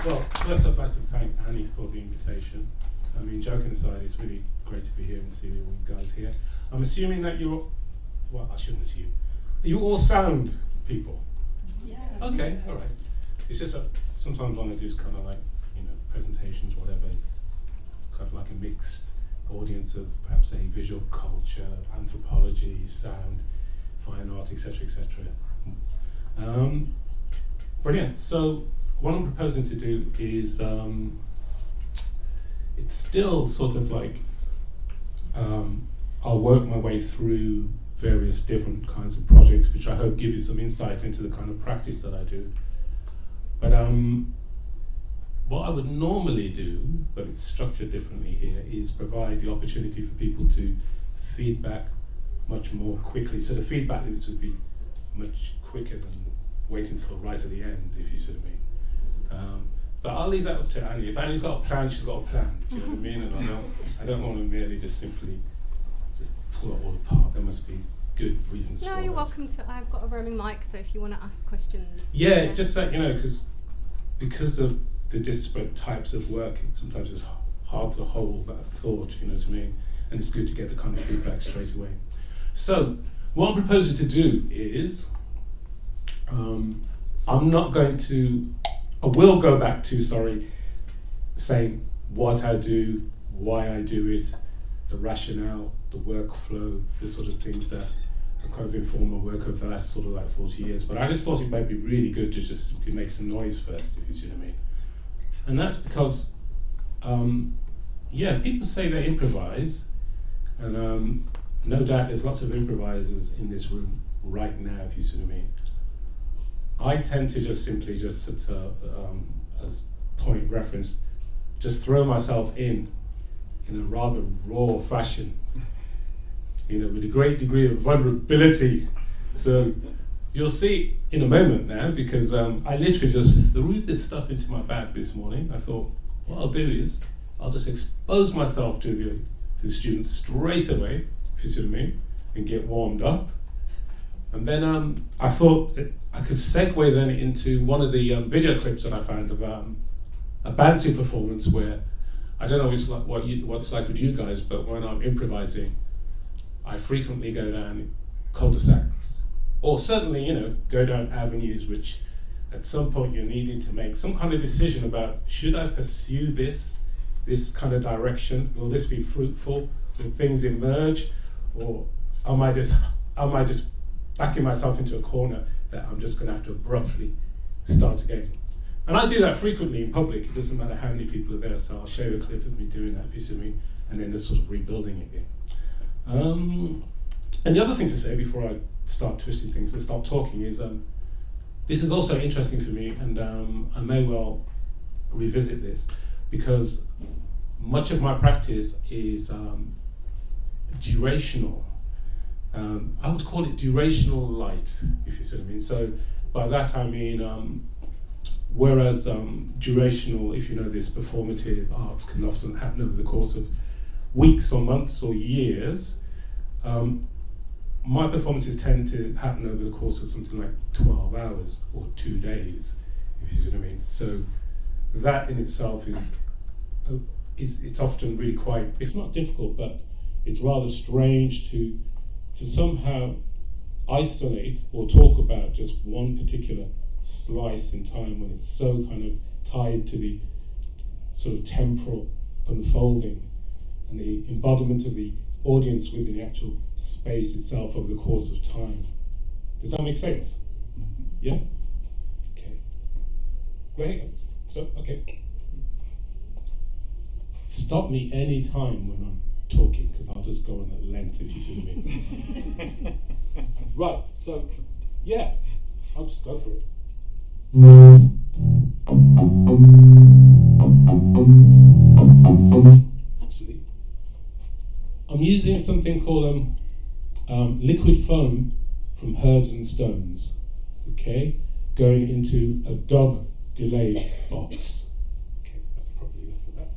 Well, first I'd like to thank Annie for the invitation. I mean, joking aside, it's really great to be here and see all you guys here. I'm assuming that you're, well, I shouldn't assume. You all sound people? Yes. Okay, all right. It's just that sometimes when I do kind of like, presentations, whatever, it's kind of like a mixed audience of perhaps a visual culture, anthropology, sound, fine art, etc., etc. Brilliant. So what I'm proposing to do is, it's still sort of like, I'll work my way through various different kinds of projects, which I hope give you some insight into the kind of practice that I do. But what I would normally do, but it's structured differently here, is provide the opportunity for people to feedback much more quickly. So the feedback loops would be much quicker than waiting until right at the end, if you see what I mean. But I'll leave that up to Annie. If Annie's got a plan, she's got a plan. Do you know what I mean? And I don't want to merely just simply just pull it all apart. There must be good reasons for it. No, you're welcome to. I've got a roaming mic, so if you want to ask questions. Yeah, it's just that, because of the disparate types of work, sometimes it's hard to hold that thought, you know what I mean? And it's good to get the kind of feedback straight away. So, what I'm proposing to do is, I will go back to, saying what I do, why I do it, the rationale, the workflow, the sort of things that have kind of informed my work over the last sort of like 40 years. But I just thought it might be really good to just make some noise first, if you see what I mean. And that's because, people say they improvise, and no doubt there's lots of improvisers in this room right now, if you see what I mean. I tend to just simply, as point reference, just throw myself in a rather raw fashion, with a great degree of vulnerability. So you'll see in a moment now, because I literally just threw this stuff into my bag this morning. I thought, what I'll do is, I'll just expose myself to the students straight away, if you see what I mean, and get warmed up. And then I thought I could segue then into one of the video clips that I found of a Bantu performance where, I don't know what it's like with you guys, but when I'm improvising, I frequently go down cul-de-sacs, or certainly, go down avenues which at some point you're needing to make some kind of decision about, should I pursue this kind of direction? Will this be fruitful? Will things emerge? Or am I just backing myself into a corner that I'm just going to have to abruptly start again? And I do that frequently in public. It doesn't matter how many people are there, so I'll show you a clip of me doing that, if you see me, and then just sort of rebuilding it again. And the other thing to say before I start twisting things and start talking is, this is also interesting for me, and I may well revisit this, because much of my practice is durational. I would call it durational light, if you see what I mean. So by that I mean, whereas durational, if you know this, performative arts can often happen over the course of weeks or months or years, my performances tend to happen over the course of something like 12 hours or 2 days, if you see what I mean. So that in itself is it's often really quite, if not difficult, but it's rather strange to somehow isolate or talk about just one particular slice in time when it's so kind of tied to the sort of temporal unfolding and the embodiment of the audience within the actual space itself over the course of time. Does that make sense? Yeah? Okay. Great. So, okay. Stop me any time when I'm talking, because I'll just go on at length, if you see what I mean. Right, so, yeah, I'll just go for it. Actually, I'm using something called liquid foam from Herbs and Stones, okay, going into a dub delay box. Okay, that's probably enough for that.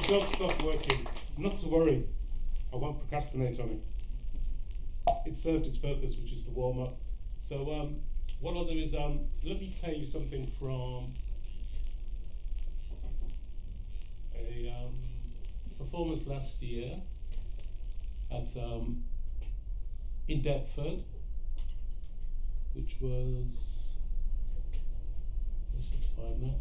job stopped working. Not to worry, I won't procrastinate on it. It served its purpose, which is to warm up. So what I'll do is let me play you something from a performance last year at in Deptford, which was, let's just find that.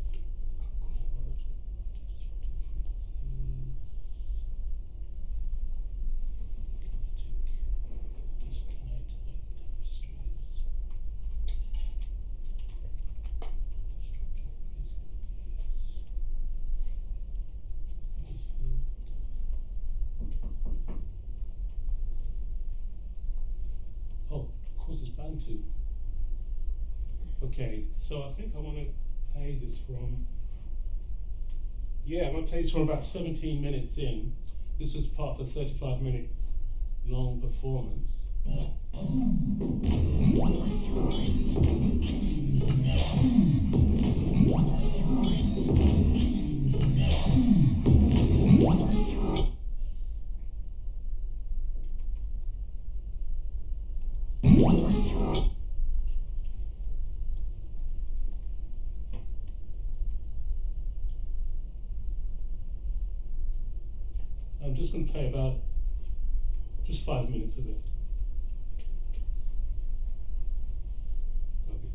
Bantu. Okay, so I think I want to play this from, I'm going to play this from about 17 minutes in. This was part of the 35-minute long performance. I'm just going to play about just 5 minutes of it. That'll be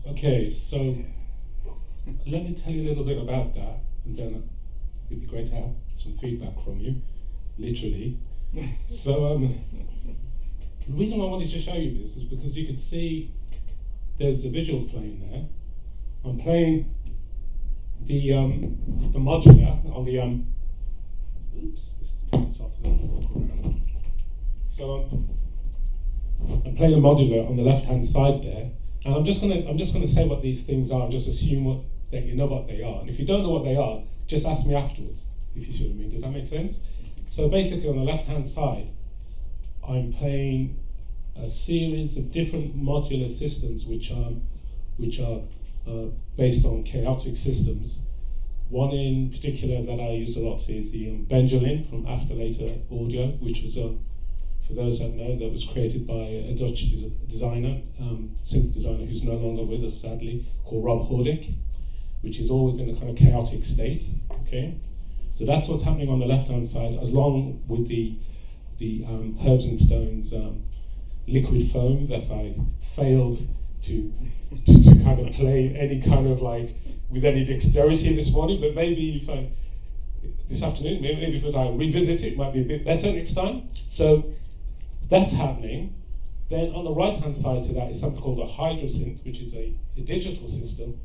Okay, so let me tell you a little bit about that, and then it'd be great to have some feedback from you, literally. So the reason I wanted to show you this is because you can see there's a visual playing there. I'm playing the modular on the oops, this is taking this off. So I'm playing the modular on the left-hand side there. And I'm just gonna say what these things are, and just assume that you know what they are. And if you don't know what they are, just ask me afterwards, if you see what I mean. Does that make sense? So basically on the left-hand side, I'm playing a series of different modular systems which are based on chaotic systems. One in particular that I use a lot is the Benjamin from After Later Audio, which was for those that know, that was created by a Dutch designer, synth designer who's no longer with us, sadly, called Rob Hordick, which is always in a kind of chaotic state. Okay, so that's what's happening on the left-hand side, along with the Herbs and Stones liquid foam that I failed to kind of play any kind of like with any dexterity this morning, but maybe if I this afternoon, maybe if I revisit it, might be a bit better next time. So that's happening. Then on the right-hand side to that is something called a hydrosynth, which is a digital system.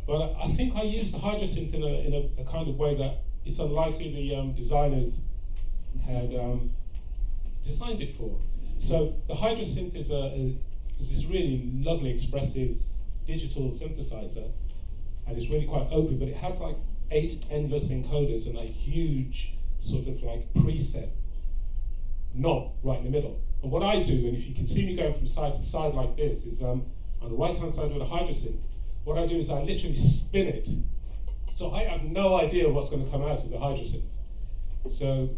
But I think I use the hydrosynth in a kind of way that it's unlikely the designers had designed it for. So the hydrosynth is this really lovely, expressive digital synthesizer, and it's really quite open, but it has like 8 endless encoders and a huge sort of like preset knob right in the middle. And what I do, and if you can see me going from side to side like this, is on the right-hand side with the hydrosynth, what I do is I literally spin it. So I have no idea what's going to come out of the hydrosynth. So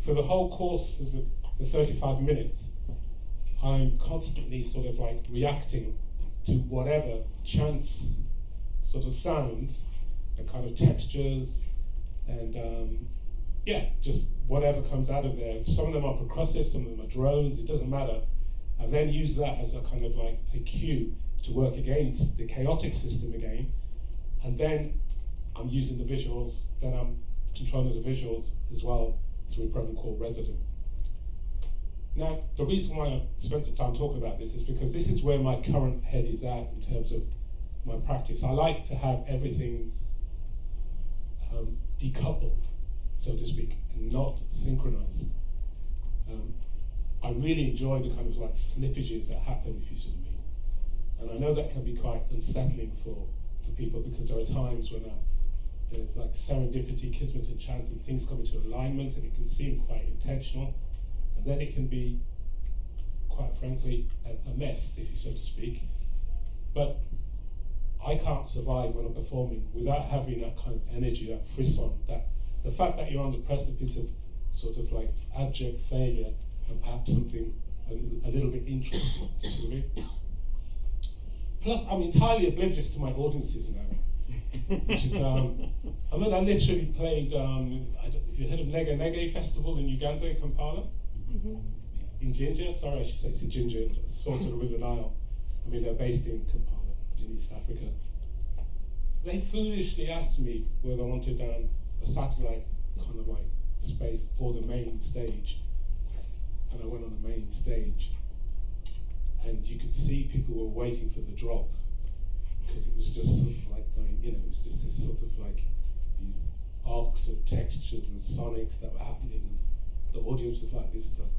for the whole course of the 35 minutes, I'm constantly sort of like reacting to whatever chance sort of sounds and kind of textures and just whatever comes out of there. Some of them are percussive, some of them are drones, it doesn't matter. I then use that as a kind of like a cue to work against the chaotic system again, and then I'm using the visuals, then I'm controlling the visuals as well through a program called Resident. Now, the reason why I spent some time talking about this is because this is where my current head is at in terms of my practice. I like to have everything decoupled, so to speak, and not synchronized. I really enjoy the kind of like slippages that happen, if you see what I mean. And I know that can be quite unsettling for for people, because there are times when there's like serendipity, kismet and chance, and things come into alignment, and it can seem quite intentional, and then it can be, quite frankly, a mess, if you so to speak. But I can't survive when I'm performing without having that kind of energy, that frisson, that the fact that you're on the precipice of sort of like abject failure and perhaps something a little bit interesting. Do you see what I mean? Plus, I'm entirely oblivious to my audiences now, which is, I literally played, if you heard of Nege Nege Festival in Uganda, in Kampala, in Jinja, sorry, I should say it's in Jinja, source of the River Nile. I mean, they're based in Kampala, in East Africa. They foolishly asked me whether I wanted a satellite kind of like space or the main stage. And I went on the main stage. And you could see people were waiting for the drop, because it was just sort of like going, it was just this sort of like these arcs of textures and sonics that were happening. And the audience was like, this is like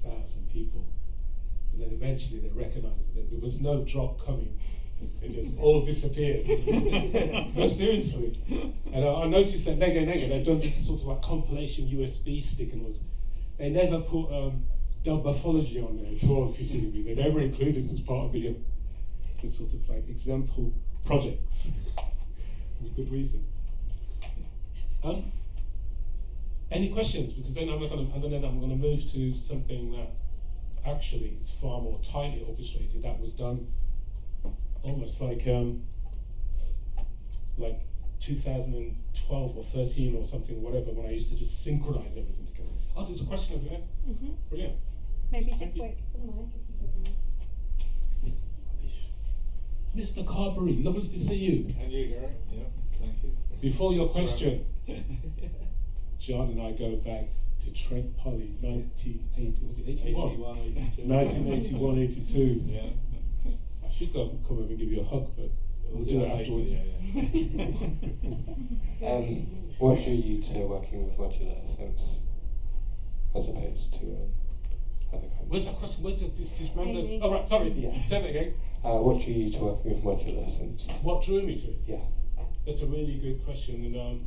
1,000 people. And then eventually they recognized that there was no drop coming. It just all disappeared. No, seriously. And I noticed that Nege Nege, they've done this sort of like compilation USB stick, and they never put Dubmorphology on there at all, if you see what I mean. They never include this as part of the sort of like example projects, with good reason. Any questions? Because then I'm going to move to something that actually is far more tightly orchestrated. That was done almost like 2012 or 13 or something, whatever, when I used to just synchronize everything together. Oh, there's a question over there. Brilliant. Maybe just wait for the mic. Mr. Carberry, lovely to see you. And you, Gary. Yeah, thank you. Before your question, John and I go back to Trent Polly, 1981? 1981, 82. Yeah. I should come over and give you a hug, but we'll do that afterwards. What drew you to working with modular systems as opposed to other kinds? Where's that question? Where's this dismembered? Amy. Oh, right, sorry. Yeah. Say that again. What drew you to working with modular systems? What drew me to it? Yeah. That's a really good question. And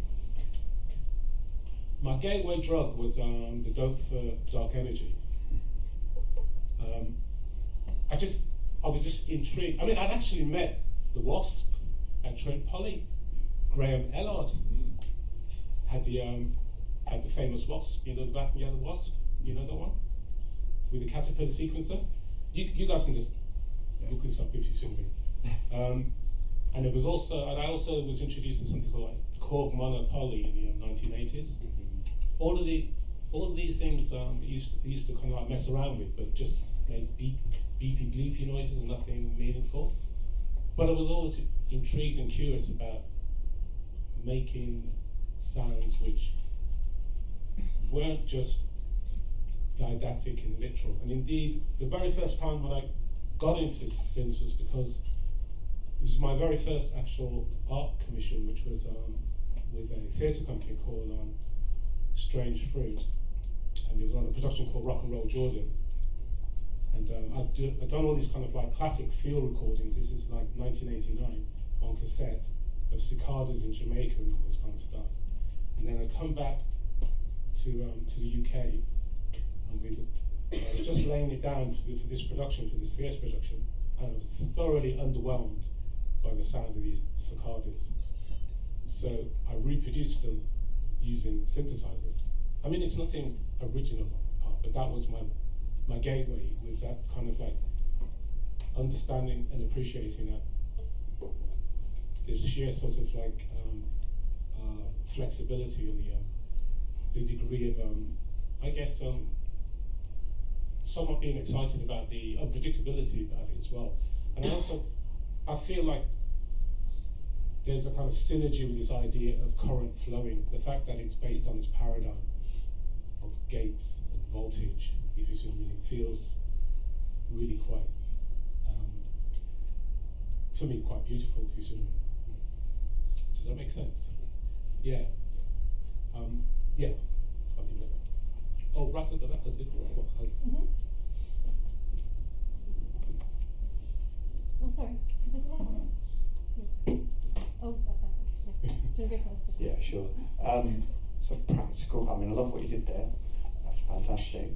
my gateway drug was the dope for dark energy. I was just intrigued. I mean, I'd actually met the Wasp at Trent Polly. Graham Ellard had the famous Wasp, the black and yellow Wasp, the one with the caterpillar sequencer. You guys can just look this up if you see me. And I also was introduced to something called like Korg Mono Poly in the 1980s. All of these things used to kind of like mess around with, but just make beepy bleepy noises and nothing meaningful. But I was always intrigued and curious about making sounds which weren't just didactic and literal. And indeed, the very first time when I got into synths was because it was my very first actual art commission, which was with a theatre company called Strange Fruit, and it was on a production called Rock and Roll Jordan. And I'd done all these kind of like classic field recordings. This is like 1989 on cassette of cicadas in Jamaica and all this kind of stuff. And then I'd come back to the UK, and I was just laying it down for this production, for this theatre production, and I was thoroughly underwhelmed by the sound of these cicadas. So I reproduced them using synthesizers. I mean, it's nothing original on my part, but that was my gateway, was that kind of like understanding and appreciating that this sheer sort of like flexibility and the degree of, I guess, somewhat being excited about the unpredictability about it as well. And I feel like there's a kind of synergy with this idea of current flowing, the fact that it's based on this paradigm of gates and voltage, if you see what I mean. It feels really quite, for me, quite beautiful, if you see what I mean. Does that make sense? Yeah. Yeah. I'll leave it. Oh, right at the back. Oh, sorry. Is this a live one? Oh, okay. Yeah. Do you want to go first? Yeah, sure. So practical, I mean, I love what you did there. That's fantastic.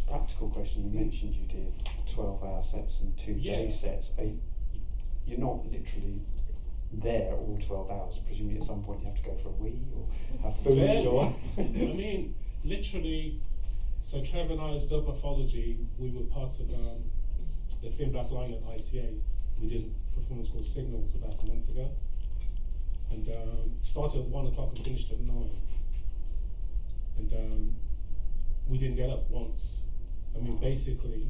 Practical question, you mentioned you did 12-hour sets and 2-day sets. You're not literally there all 12 hours. Presumably at some point you have to go for a wee or have food or... I mean, literally, so Trevor and I as Dubmorphology, we were part of the Thin Black Line at ICA. We did a performance called Signals about a month ago. And it started at 1 o'clock and finished at 9. And we didn't get up once. I mean, basically,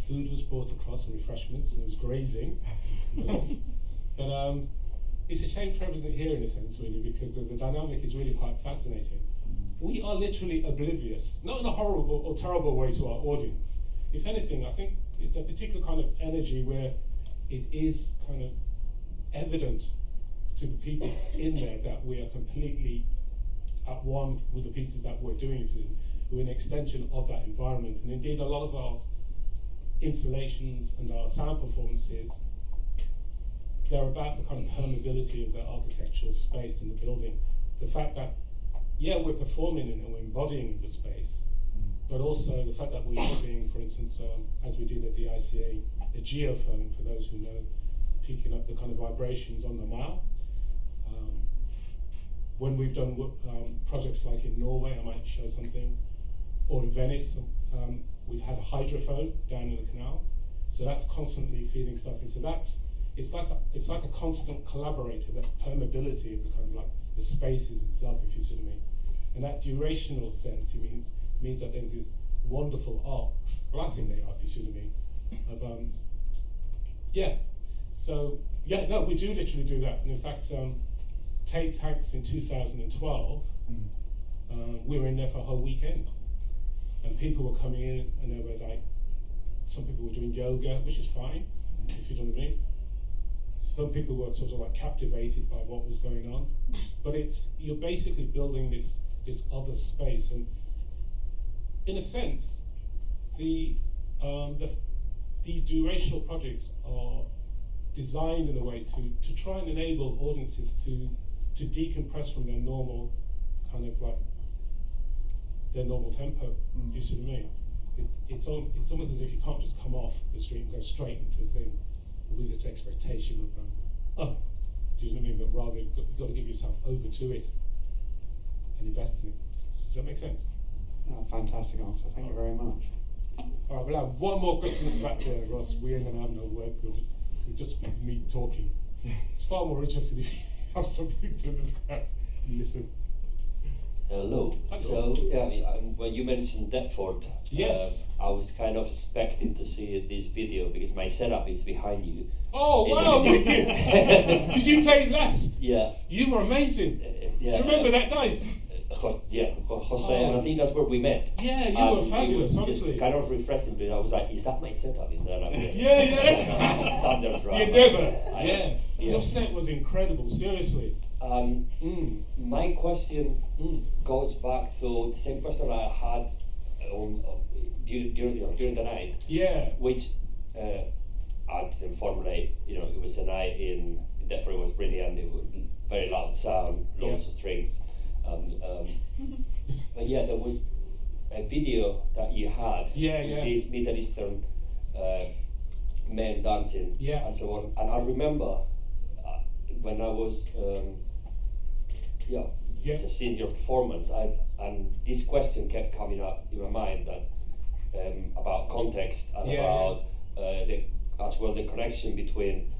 food was brought across and refreshments, and it was grazing. But it's a shame Trevor isn't here in a sense, really, because the dynamic is really quite fascinating. We are literally oblivious, not in a horrible or terrible way to our audience. If anything, I think it's a particular kind of energy where it is kind of evident to the people in there that we are completely at one with the pieces that we're doing. We're an extension of that environment. And indeed, a lot of our installations and our sound performances, they're about the kind of permeability of the architectural space in the building. The fact that, yeah, we're performing in and we're embodying the space, but also the fact that we're using, for instance, as we did at the ICA, a geophone, for those who know, picking up the kind of vibrations on the mile. When we've done projects like in Norway, I might show something, or in Venice, we've had a hydrophone down in the canal, so that's constantly feeding stuff in. So it's like a constant collaborator, that permeability of the kind of like the spaces itself, if you see what I mean. And that durational sense, means that there's these wonderful arcs. Well, I think they are, if you see what I mean. So no, we do literally do that. And in fact, Tate Tanks in 2012, we were in there for a whole weekend, and people were coming in, and they were like, some people were doing yoga, which is fine, if you know what I mean. Some people were sort of like captivated by what was going on, but you're basically building this other space, and in a sense, these durational projects are designed in a way to try and enable audiences to decompress from their normal kind of like their normal tempo. Do you see what I mean? It's almost as if you can't just come off the street and go straight into the thing with this expectation of do you know what I mean? But rather you've got to give yourself over to it and invest in it. Does that make sense? Fantastic answer. Thank you very much. All right, we'll have one more question at the back there, Ross. We ain't going to have no work. It'll just be me talking. It's far more interesting if you have something to look at and listen. Hello. So, when you mentioned Deptford, yes, I was kind of expecting to see this video because my setup is behind you. Oh, wow, wicked! Did you play last? Yeah. You were amazing. Yeah. Do you remember that night? Jose, and I think that's where we met. Yeah, you were fabulous, honestly. Just kind of refreshing, but I was like, is that my setup in there? Yes. Thunder drum. The endeavour. Yeah. Your set was incredible, seriously. My question goes back to the same question I had during the night. Yeah. Which I didn't formulate. It was a night in Deptford. It was brilliant. It was very loud sound, lots of strings. But yeah, there was a video that you had with these Middle Eastern men dancing and so on. And I remember when I was just seeing your performance, and this question kept coming up in my mind that about context and about as well the connection between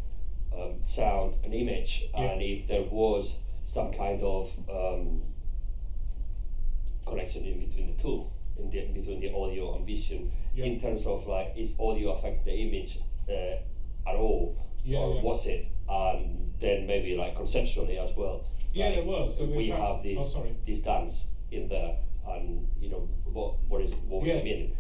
sound and image, and if there was some kind of connection in between the two, between the audio and vision, in terms of like, is audio affect the image at all, or was it? And then maybe like conceptually as well. Yeah, like, there was. So we have this dance in there, and what was the meaning?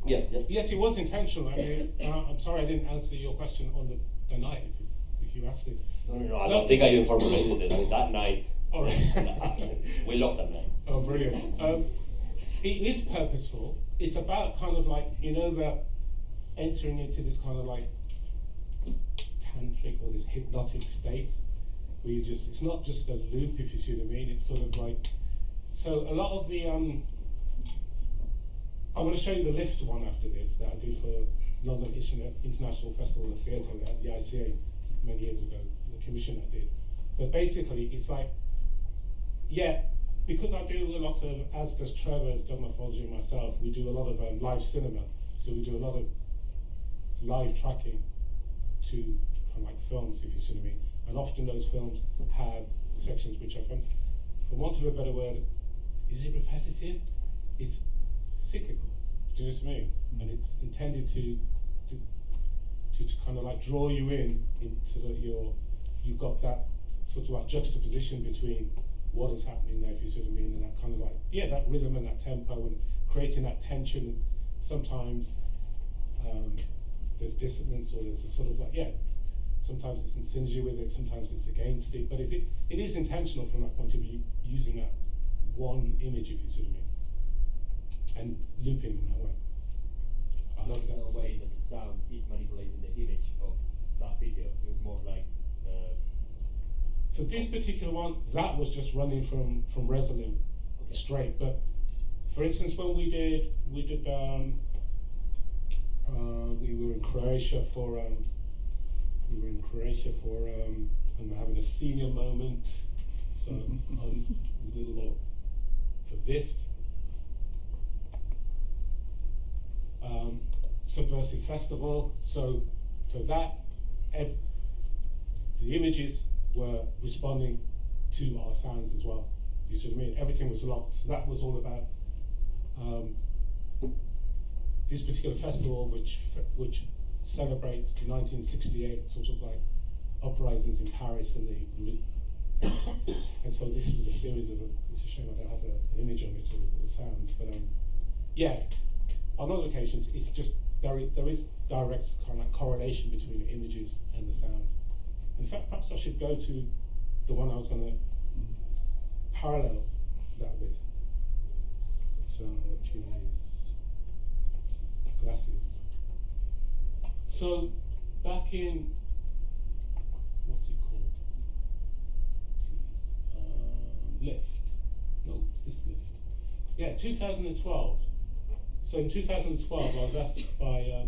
Yes, it was intentional. I mean, I'm sorry I didn't answer your question on the night. If you asked it. No, I don't think I even formulated it. I mean, that night. All right. We loved that night. Oh, brilliant. It is purposeful. It's about kind of like, that entering into this kind of like tantric or this hypnotic state where you just, it's not just a loop, if you see what I mean, it's sort of like, so a lot of the, I'm going to show you the lift one after this that I did for London International Festival of Theatre at the ICA many years ago, the commission I did. But basically, it's like, yeah, because I do a lot of, as does Trevor, as Dubmorphology and myself, we do a lot of live cinema. So we do a lot of live tracking to kind of like films, if you see what I mean. And often those films have sections which are, for want of a better word, is it repetitive? It's cyclical. Do you know what I mean? And it's intended to kind of like draw you in into you've got that sort of like juxtaposition between what is happening there, if you see what I mean, and that kind of like, yeah, that rhythm and that tempo and creating that tension. And sometimes there's dissonance, or there's a sort of like, yeah, sometimes it's in synergy with it, sometimes it's against it, but it is intentional from that point of view, using that one image, if you see what I mean, and looping in that way. I Not hope in that's a way that the sound is manipulating the image of that video. It was more like. For this particular one, that was just running from Resolute straight. But for instance, when we were in Croatia for and we're having a senior moment. So a little for this Subversive Festival. So for that, the images were responding to our sounds as well. Do you see what I mean? Everything was locked. So that was all about this particular festival, which celebrates the 1968 sort of like uprisings in Paris and and so this was a series of. It's a shame I don't have an image of it or the sounds, but yeah. On other occasions, it's just there is direct kind of like correlation between the images and the sound. In fact, perhaps I should go to the one I was going to parallel that with. So, which is Glasses. So, back in, what's it called? Jeez. Lift. No, it's this Lift. Yeah, 2012. So in 2012, I was asked by,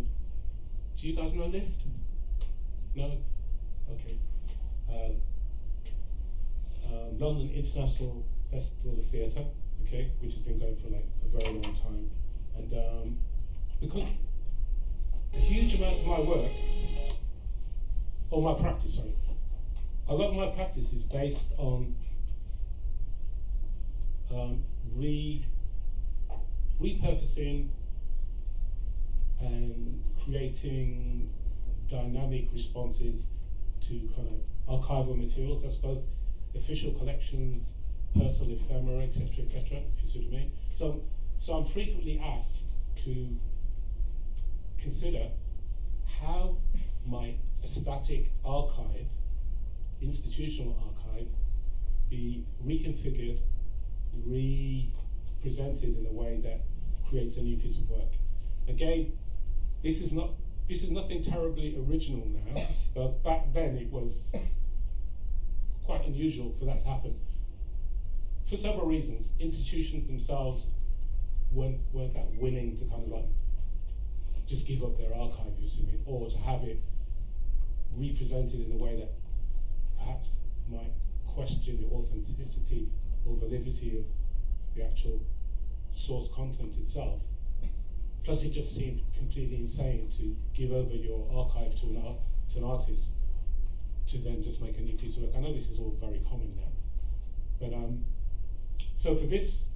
do you guys know Lift? No? Okay. London International Festival of Theatre, okay, which has been going for like a very long time. And because a huge amount of my work, or my practice, sorry, a lot of my practice is based on repurposing and creating dynamic responses to kind of archival materials. That's both official collections, personal ephemera, etc., if you see what I mean. So I'm frequently asked to consider how might a static archive, institutional archive, be reconfigured, represented in a way that creates a new piece of work. Again, this is nothing terribly original now, but back then it was quite unusual for that to happen. For several reasons. Institutions themselves weren't that willing to kind of like just give up their archive, you see what I mean, or to have it represented in a way that perhaps might question the authenticity or validity of the actual source content itself. Plus, it just seemed completely insane to give over your archive to an artist to then just make a new piece of work. I know this is all very common now, but so for this,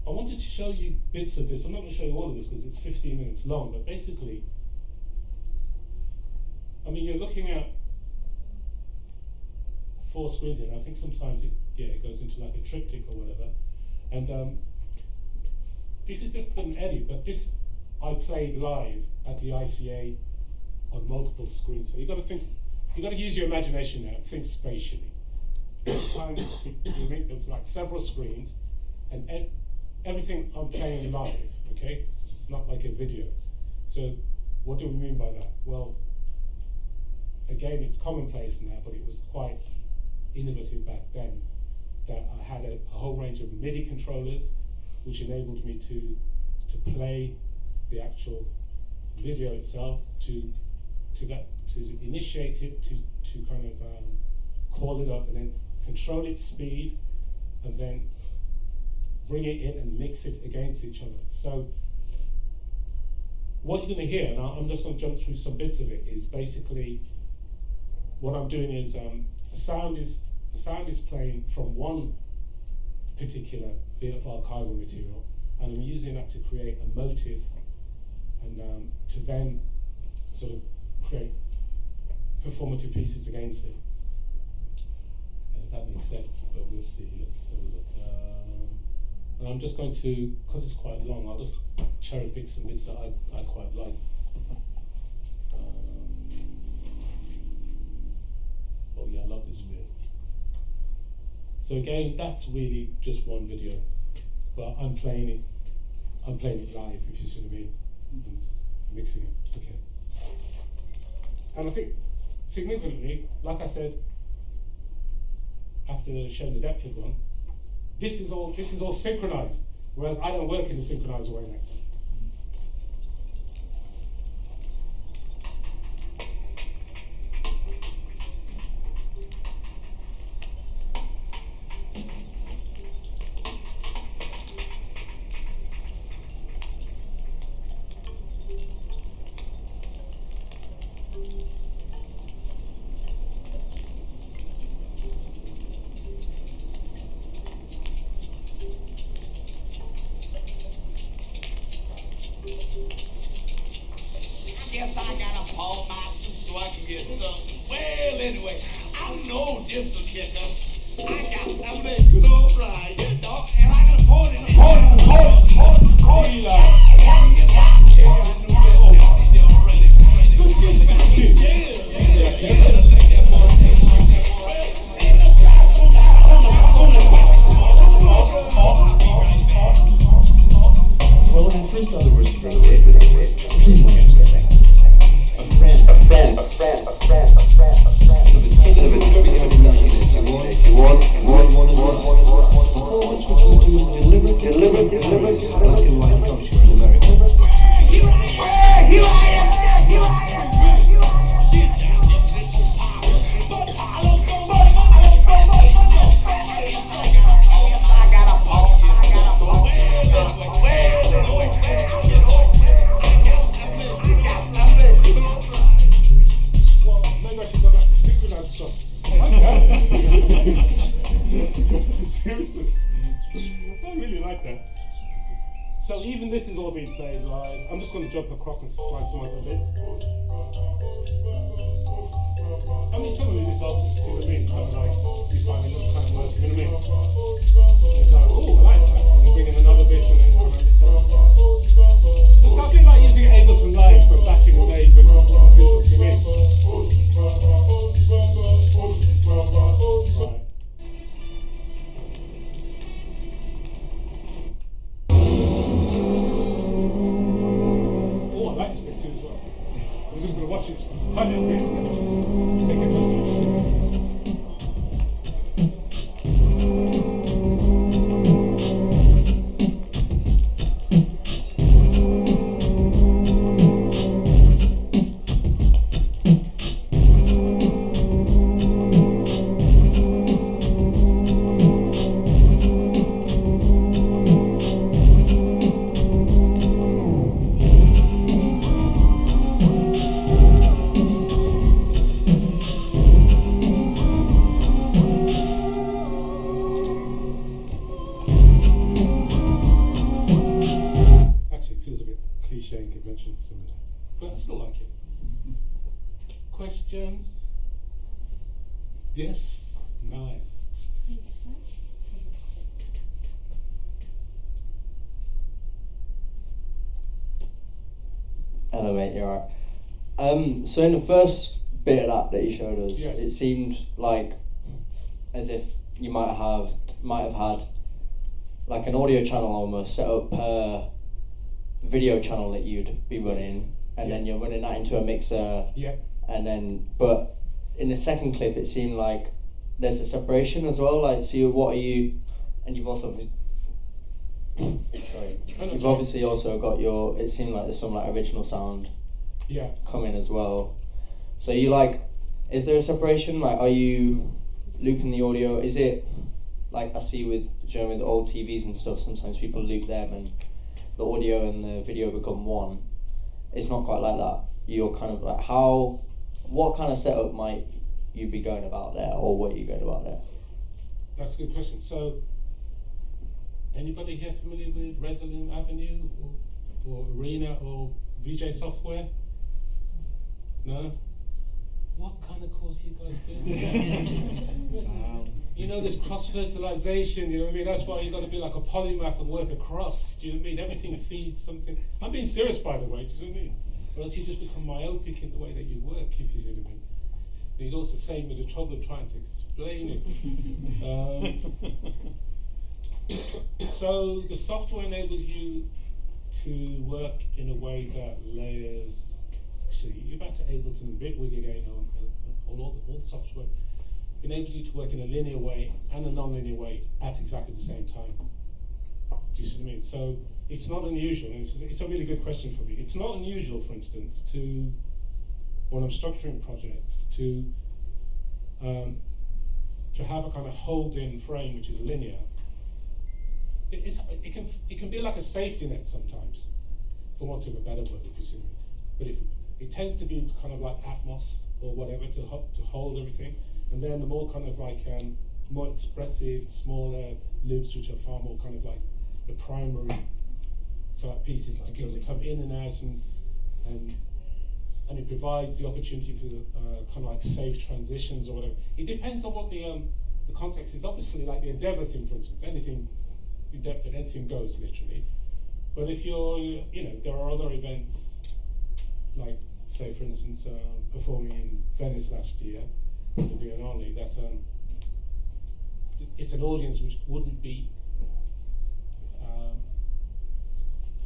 I wanted to show you bits of this. I'm not going to show you all of this because it's 15 minutes long, but basically, I mean, you're looking at 4 screens here. I think sometimes it goes into like a triptych or whatever, and this is just an edit, but this I played live at the ICA on multiple screens. So you've got to use your imagination now. Think spatially. There's like several screens, and everything I'm playing live. Okay, it's not like a video. So what do we mean by that? Well, again, it's commonplace now, but it was quite innovative back then, that I had a whole range of MIDI controllers, which enabled me to play the actual video itself, to initiate it, to kind of call it up, and then control its speed, and then bring it in and mix it against each other. So what you're going to hear, and I'm just going to jump through some bits of it, is basically what I'm doing is a sound is playing from one particular bit of archival material, and I'm using that to create a motive, and to then sort of create performative pieces against it. If that makes sense, but we'll see. Let's have a look. And I'm just going to, because it's quite long, I'll just cherry pick some bits that I quite like. Oh yeah, I love this bit. So again, that's really just one video, but I'm playing it live, if you see what I mean, and mixing it. Okay. And I think significantly, like I said, after showing the depth of one, this is all synchronized, whereas I don't work in a synchronized way like that. Seriously, I really like that. So even this is all being played live. I'm just going to jump across and find some other bits. I mean, some of it is also, you know what I mean, kind of like, you find another kind of work, you know what I mean? It's like, oh, I like that, and you bring in another bit and then come and so it's something like using Ableton Live, but back in the day, but not on the visual, you know what I mean? Right. Oh, I like this bit too as well. I'm just going to watch this tiny little bit and take it just but I still like it. Questions? Yes, nice. Hello mate, you're right. So in the first bit of that you showed us, yes. It seemed like as if you might have had like an audio channel almost set up per video channel that you'd be running, and then you're running that into a mixer. Yeah. And then, but in the second clip it seemed like there's a separation as well. Like, so what are you? And you've also sorry. You've obviously also got your. It seemed like there's some like original sound. Yeah. Coming as well. So you like, is there a separation? Like, are you looping the audio? Is it like I see with with old TVs and stuff? Sometimes people loop them and the audio and the video become one. It's not quite like that. You're kind of like what kind of setup might you be going about there, or what are you going about there? That's a good question. So, anybody here familiar with Resolute Avenue or Arena or VJ software? No? What kind of course you guys do? You know, this cross-fertilization, you know what I mean? That's why you've got to be like a polymath and work across, do you know what I mean? Everything feeds something. I'm being serious, by the way, do you know what I mean? Or else you just become myopic in the way that you work, if you see what I mean. You'd also save me the trouble of trying to explain it. So the software enables you to work in a way that layers. Actually, you're about to able to bitwig again on all the software. Enables you to work in a linear way and a non-linear way at exactly the same time. Do you see what I mean? So it's not unusual, and it's a really good question for me. It's not unusual, for instance, when I'm structuring projects, to have a kind of hold-in frame which is linear. It can be like a safety net sometimes, for want of a better word, if you see me. But it tends to be kind of like Atmos or whatever to hold everything, and then the more kind of like more expressive, smaller loops, which are far more kind of like the primary, so like pieces like they come in and out, and it provides the opportunity for kind of like safe transitions or whatever. It depends on what the context is. Obviously, like the Endeavour thing, for instance, anything goes literally. But if you're, there are other events, like say for instance, performing in Venice last year, the Biennale, that it's an audience which wouldn't be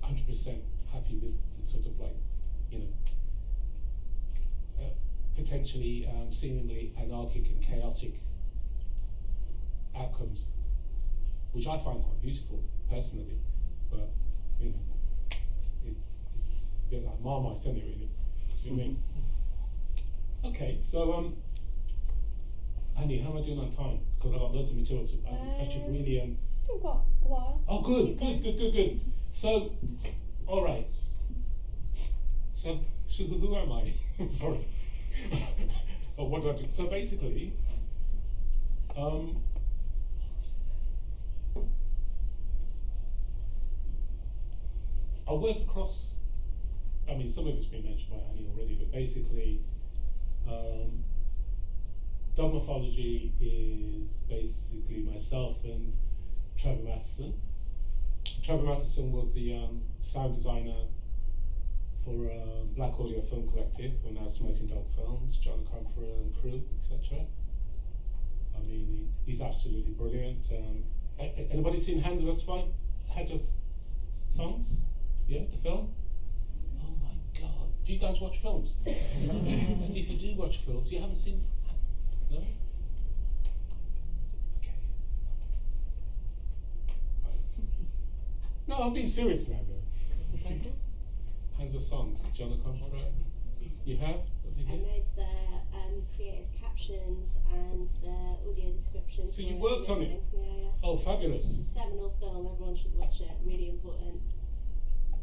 100% happy with the sort of like, potentially seemingly anarchic and chaotic outcomes, which I find quite beautiful personally, but it's a bit like Marmite, isn't it, really? Do you know what I mean? Okay, so Andy, how am I doing on time? Because I've got loads of material, so I should really Still got a while. Oh, good. So, all right. So who am I? Sorry. Oh, what do I do? So basically, I work across. I mean, some of it's been mentioned by Annie already, but basically, Dubmorphology is basically myself and Trevor Mathison. Trevor Mathison was the sound designer for Black Audio Film Collective, we're now Smoking Dog Films, John Comfort and crew, etc. I mean, he's absolutely brilliant. Anybody seen Hands of Us Songs? Yeah, the film? Oh my God, do you guys watch films? And if you do watch films, you haven't seen, no? Okay. No, I'm being serious now though. Hands of Songs, John Comfort. You have? I made the creative captions and the audio descriptions. So you worked on it? Yeah. Oh, fabulous. It's a seminal film, everyone should watch it, really important.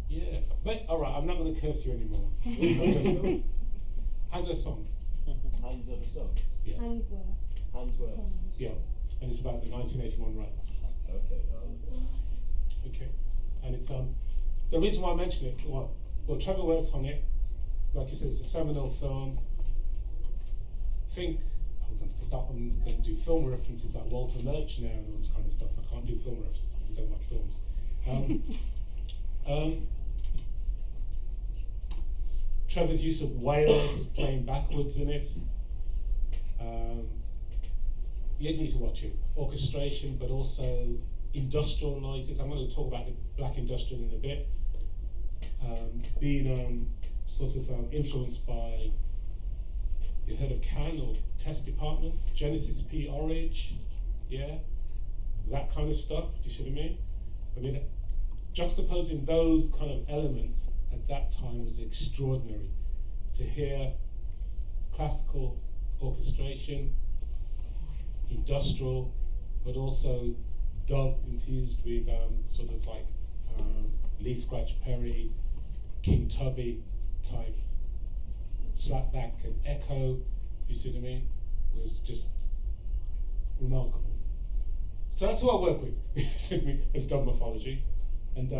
Yeah, but alright, I'm not going to curse you anymore. Hands of a Song. Hands of a Song? Yeah. Handsworth. Yeah, and it's about the 1981 rights. Okay. Okay, and it's the reason why I mention it, well, Trevor worked on it. Like you said, it's a seminal film. I'm going to do film references like Walter Lurch now and all this kind of stuff. I can't do film references because I don't watch films. Trevor's use of whales playing backwards in it. You need to watch it. Orchestration, but also industrial noises. I'm going to talk about the black industrial in a bit. Being sort of influenced by You heard of CAN or Test Department? Genesis P. Orridge, yeah? That kind of stuff, do you see what I mean? I mean, juxtaposing those kind of elements at that time was extraordinary. To hear classical orchestration, industrial, but also dub infused with sort of like Lee Scratch Perry, King Tubby type slapback and echo, you see what I mean, was just remarkable. So that's who I work with, you see what I mean, as Dubmorphology. And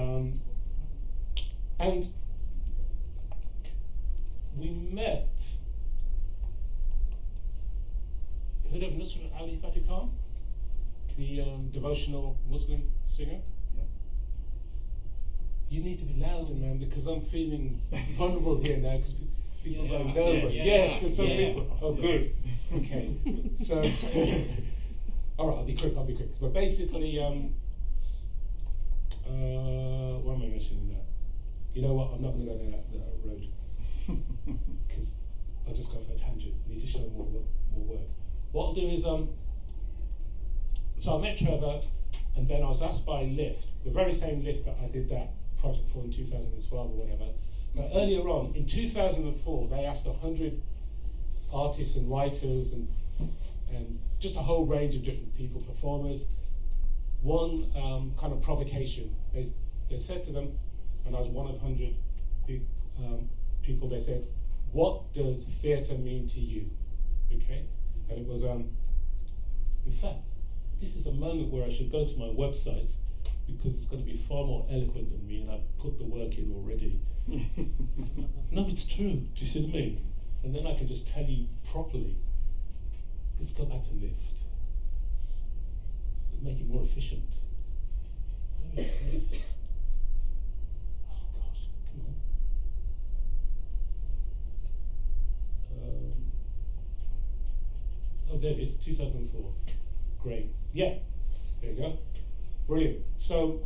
we met, heard of Nusrat Ali Fateh Khan, the devotional Muslim singer? Yeah. You need to be louder, man, because I'm feeling vulnerable here now, because people Yeah. don't know, Yeah, but yeah, yes, yeah. there's some Yeah. people. Oh, good. Okay. So, all right, I'll be quick. But basically, why am I mentioning that? You know what? I'm not going to go down that road because I'll just go for a tangent. I need to show more work. What I'll do is, so I met Trevor, and then I was asked by Lift, the very same Lift that I did that project for in 2012 or whatever. But earlier on, in 2004, they asked 100 artists and writers and just a whole range of different people, performers, one kind of provocation. They said to them, and I was one of 100 people, they said, what does theatre mean to you? Okay? And it was, in fact, this is a moment where I should go to my website because it's going to be far more eloquent than me, and I've put the work in already. No, it's true. Do you see what I mean? And then I can just tell you properly. Let's go back to Lift. Let's make it more efficient. Where is Lift? Oh gosh, come on. Oh, there it is, 2004. Great. Yeah, there you go. Brilliant. So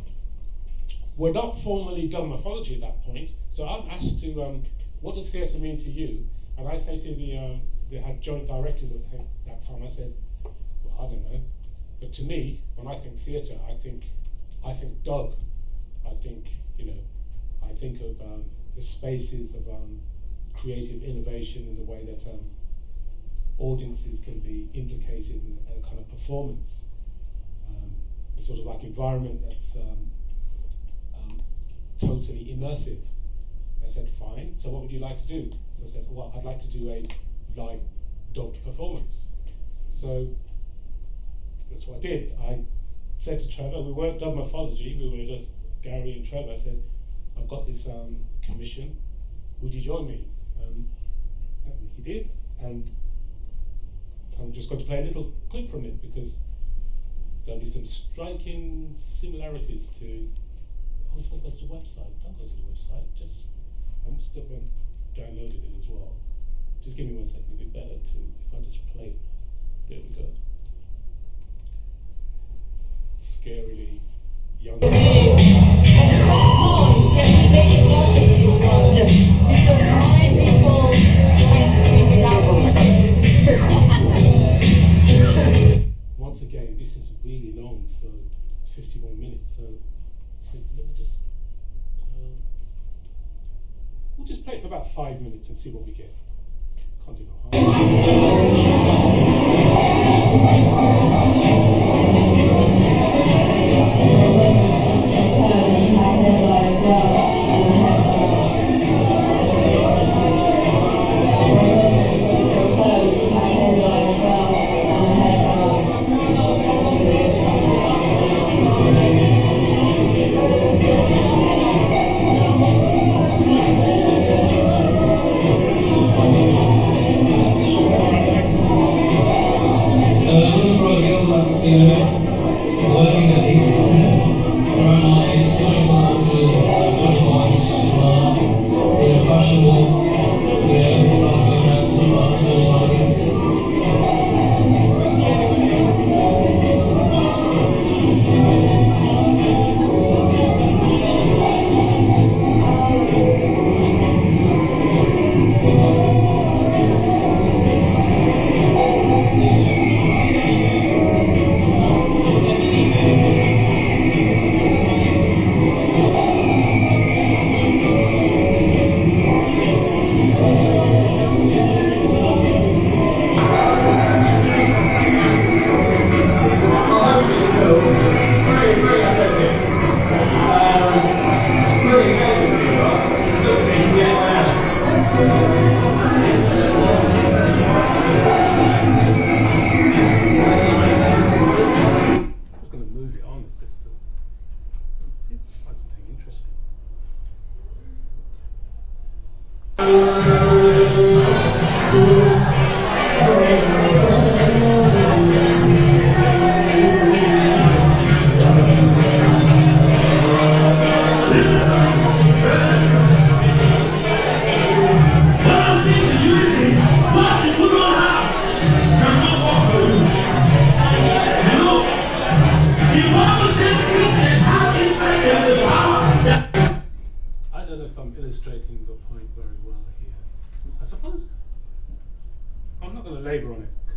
we're not formally Dubmorphology at that point. So I'm asked to, what does theatre mean to you? And I say to they had joint directors at that time. I said, well, I don't know. But to me, when I think theatre, I think dub. I think I think of the spaces of creative innovation in the way that audiences can be implicated in a kind of performance. A sort of like environment that's totally immersive. I said, fine, so what would you like to do? So I said, well, I'd like to do a live dubbed performance. So that's what I did. I said to Trevor, we weren't Dubmorphology, we were just Gary and Trevor. I said, I've got this commission, would you join me? And he did, and I'm just going to play a little clip from it because there'll be some striking similarities to. Oh, let's go to the website. Don't go to the website. I must have downloaded it as well. Just give me 1 second. It'd be better if I just play. There we go. Scarily young. Once again, this is really long, so 51 minutes. So let me just. We'll just play it for about 5 minutes and see what we get. Can't do no harm.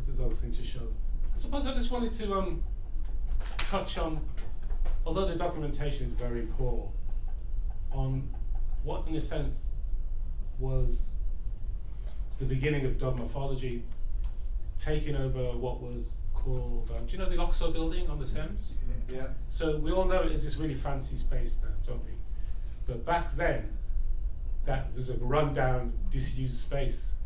there's other things to show. I suppose I just wanted to touch on, although the documentation is very poor, on what in a sense was the beginning of Dubmorphology, taking over what was called, do you know the Oxo building on the Thames? Yeah. So we all know it as this really fancy space now, don't we? But back then, that was a rundown, disused space.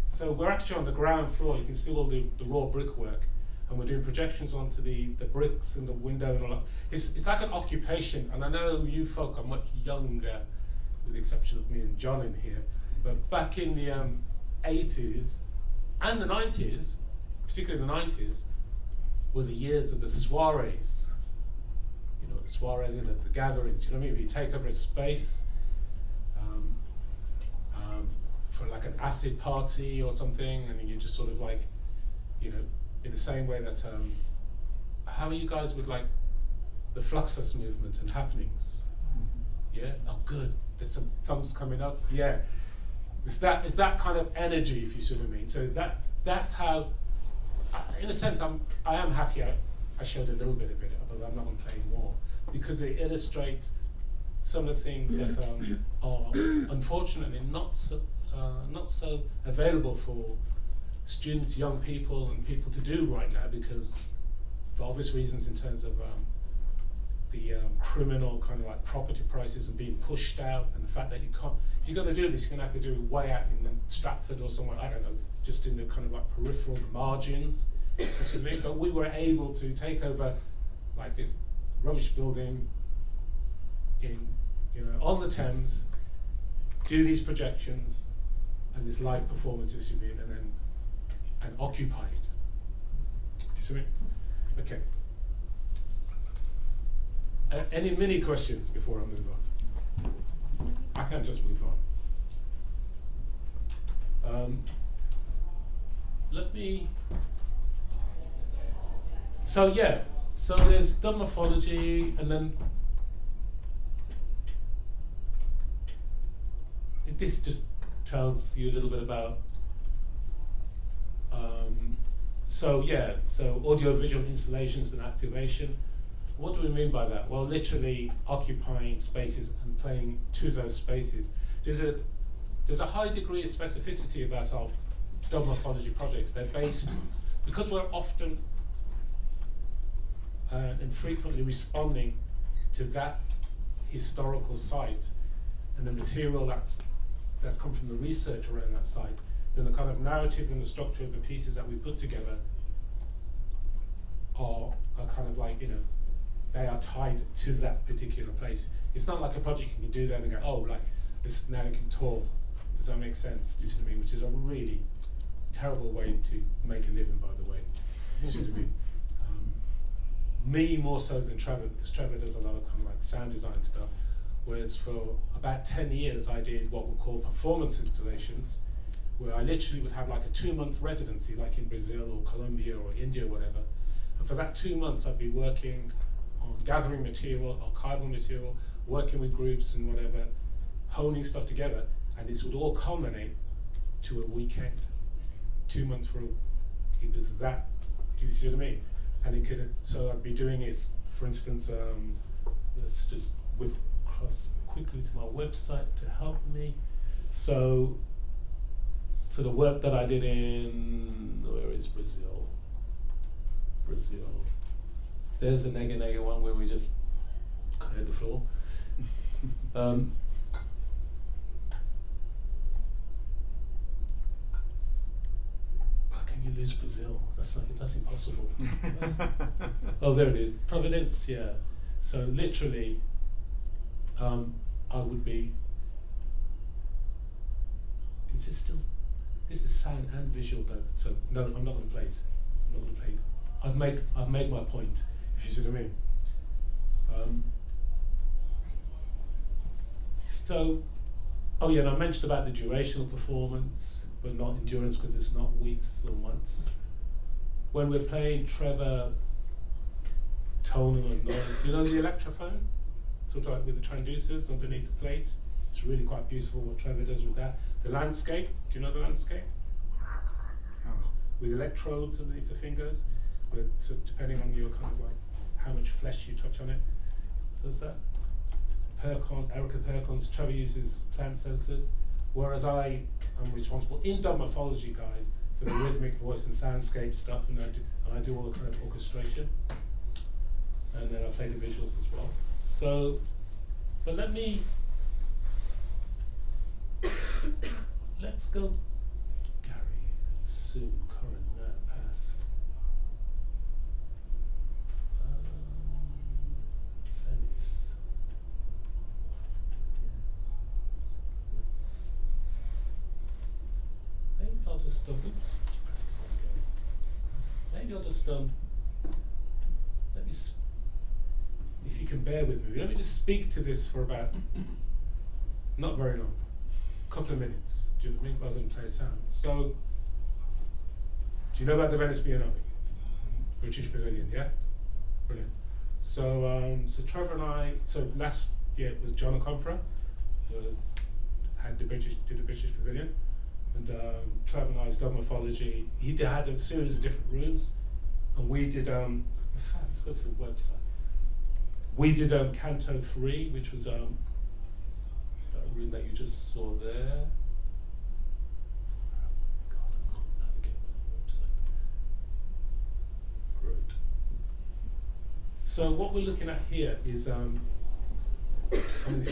So we're actually on the ground floor. You can see all the raw brickwork, and we're doing projections onto the bricks and the window and all that. It's like an occupation, and I know you folk are much younger, with the exception of me and John in here, but back in the 80s and the 90s, particularly the 90s, were the years of the soirees. You know, the soirees and the gatherings, you know what I mean? You take over a space for like an acid party or something, and you just sort of like, you know, in the same way that, how are you guys with like the Fluxus movement and happenings? Yeah? Oh good, there's some thumbs coming up, yeah. It's that kind of energy, if you see what I mean. So that's how, in a sense, I am happy I showed a little bit of it, but I'm not going to play more, because it illustrates some of the things that are unfortunately not so available for students, young people, and people to do right now, because for obvious reasons in terms of the criminal kind of like property prices and being pushed out, and the fact that you can't, if you're going to do this, you're going to have to do it way out in Stratford or somewhere, I don't know, just in the kind of like peripheral margins. But we were able to take over like this rubbish building in, you know, on the Thames, do these projections and this live performances, and occupy it. Do you see me? Okay. Any mini questions before I move on? I can just move on. Let me. So there's Dubmorphology, and then this just tells you a little bit about. So audio-visual installations and activation. What do we mean by that? Well, literally occupying spaces and playing to those spaces. There's a high degree of specificity about our Dubmorphology projects. They're based, because we're often and frequently responding to that historical site and the material that's come from the research around that site, then the kind of narrative and the structure of the pieces that we put together are kind of like, you know, they are tied to that particular place. It's not like a project you can do there and go, oh, like this now you can tour. Does that make sense? Do you see what I mean? Which is a really terrible way to make a living, by the way. You see what I mean? Me more so than Trevor, because Trevor does a lot of kind of like sound design stuff. Whereas for about 10 years, I did what were called performance installations, where I literally would have like a 2-month residency, like in Brazil or Colombia or India or whatever. And for that 2 months, I'd be working on gathering material, archival material, working with groups and whatever, honing stuff together, and this would all culminate to a weekend. 2 months for it was that. Do you see what I mean? And it could. So I'd be doing is, for instance, let's just whip across quickly to my website to help me. So the work that I did in, where is Brazil? There's a nega nega one where we just cleared the floor. How can you lose Brazil? That's impossible. Oh, there it is. Providence, yeah. So literally, I would be. This is sound and visual though. So no, I'm not going to play it. I've made my point. If you see what I mean. And I mentioned about the durational performance, but not endurance because it's not weeks or months. When we're playing Trevor, tonal and noise, do you know the electrophone? Sort of like with the transducers underneath the plate. It's really quite beautiful what Trevor does with that. The landscape, do you know the landscape? with electrodes underneath the fingers, so depending on your kind of like how much flesh you touch on it. Does that? Erica Perkins, Trevor uses plant sensors, whereas I am responsible in Dubmorphology, guys, for the rhythmic voice and soundscape stuff, and I do all the kind of orchestration, and then I play the visuals as well. So, but let's go, Gary, assume current, now, past. Venice. Maybe I'll just, oops, press the wrong go. Maybe I'll just, if you can bear with me, let me just speak to this for about, not very long, a couple of minutes, do you know what I mean, rather than play a sound. So, do you know about the Venice Biennale? British Pavilion, yeah? Brilliant. So, so Trevor and I, so last year it was John O'Confra, did the British Pavilion, and Trevor and I's Dubmorphology, he had a series of different rooms, and we did, in fact, let's go to the website. We did Canto 3, which was that room that you just saw there. God, I can't navigate my website. Great. So what we're looking at here is, I mean,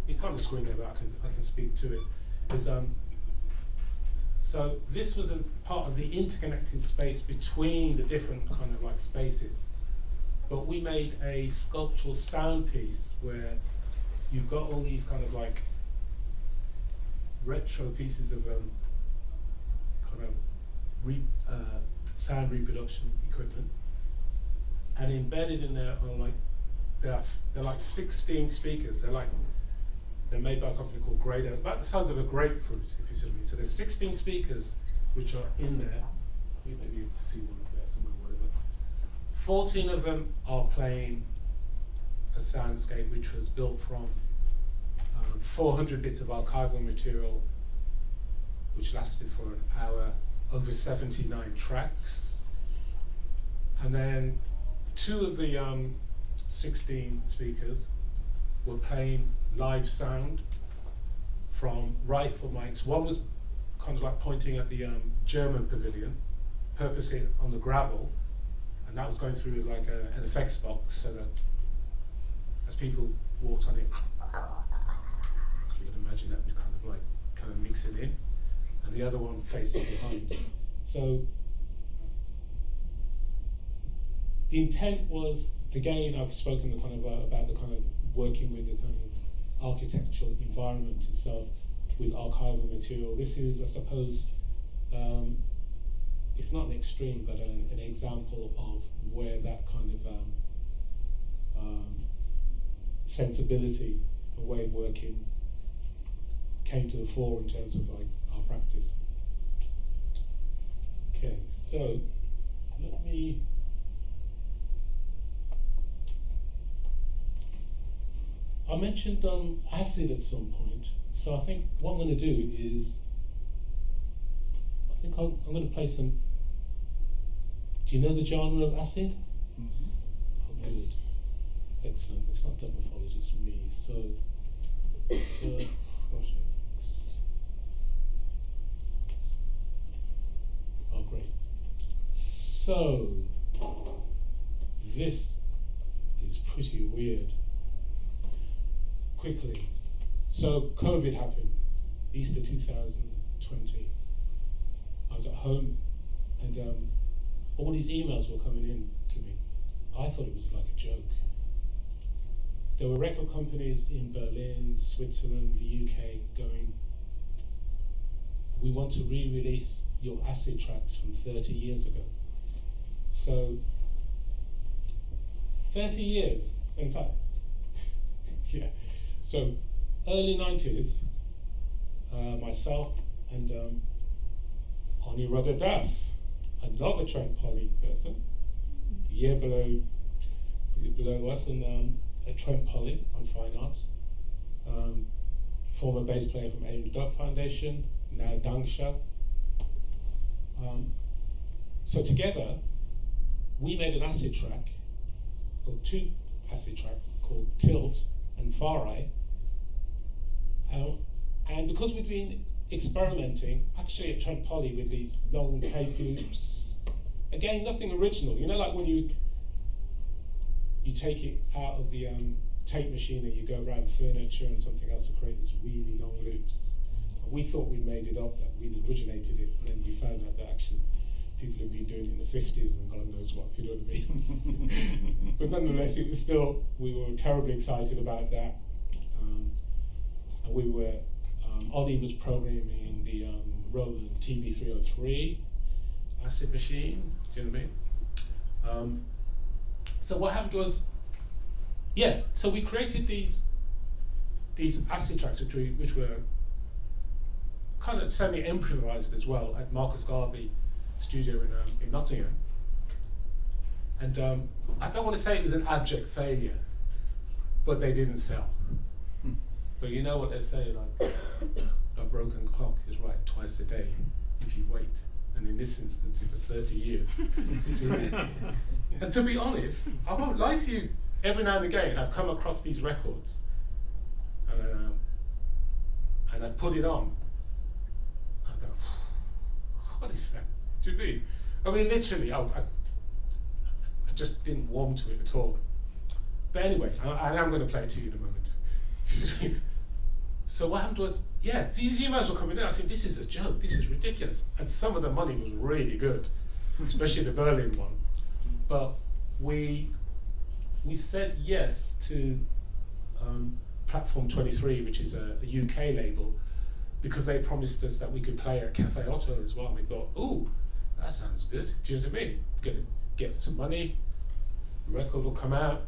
it's on the screen there, but I can speak to it. Is so this was a part of the interconnected space between the different kind of like spaces. But we made a sculptural sound piece where you've got all these kind of like retro pieces of kind of sound reproduction equipment, and embedded in there are like they're like 16 speakers. They're made by a company called Grado, about the size of a grapefruit, if you see what I mean. So there's 16 speakers which are in there. Maybe you see one up there somewhere, whatever. 14 of them are playing a soundscape which was built from 400 bits of archival material, which lasted for an hour, over 79 tracks. And then 2 of the 16 speakers were playing live sound from rifle mics. One was kind of like pointing at the German pavilion, purposely on the gravel, and that was going through with like an effects box, so that as people walked on it, you can imagine that would kind of mix it in, and the other one facing behind. So the intent was, again, I've spoken about the kind of working with the kind of architectural environment itself with archival material. This is, I suppose, if not an extreme, but an example of where that kind of sensibility and way of working came to the fore in terms of like our practice. Okay, so let me. I mentioned acid at some point, so I think what I'm going to do is, I think I'm going to play some. Do you know the genre of acid? Mm-hmm. Oh, good, excellent. It's not Dubmorphology, it's me. So projects. Oh, great. So this is pretty weird. Quickly. So COVID happened, Easter 2020. I was at home and all these emails were coming in to me. I thought it was like a joke. There were record companies in Berlin, Switzerland, the UK going, we want to re-release your acid tracks from 30 years ago. So 30 years, in fact, yeah. So, early 90s, myself and Ani Rodadas, another Trent Polly person, a year below us, and Trent Polly on Fine Arts, former bass player from Amy Duck Foundation, now Dangsha. So together, we made an acid track, or 2 acid tracks called Tilt and Far Eye. And because we'd been experimenting, actually at Trent Poly, with these long tape loops, again, nothing original. You know, like when you take it out of the tape machine and you go around furniture and something else to create these really long loops. And we thought we'd made it up, that we'd originated it, and then we found out that actually people have been doing it in the 50s and God knows what, if you know what I mean. But nonetheless, it was still, we were terribly excited about that. And we were, Ollie was programming the Roland TB303 acid machine, do you know what I mean? So what happened was, so we created these acid tracks which were kind of semi-improvised as well at Marcus Garvey studio in Nottingham. And I don't want to say it was an abject failure, but they didn't sell. But you know what they say, like, a broken clock is right twice a day if you wait. And in this instance, it was 30 years. And to be honest, I won't lie to you, every now and again, I've come across these records, and I put it on. I go, what is that? Do you mean? I mean, literally, I just didn't warm to it at all. But anyway, I am going to play it to you in a moment. So what happened was, these emails were coming in. I said, this is a joke, this is ridiculous. And some of the money was really good, especially the Berlin one. But we said yes to Platform 23, which is a UK label, because they promised us that we could play at Cafe Otto as well. And we thought, ooh, that sounds good. Do you know what I mean? Get some money, the record will come out,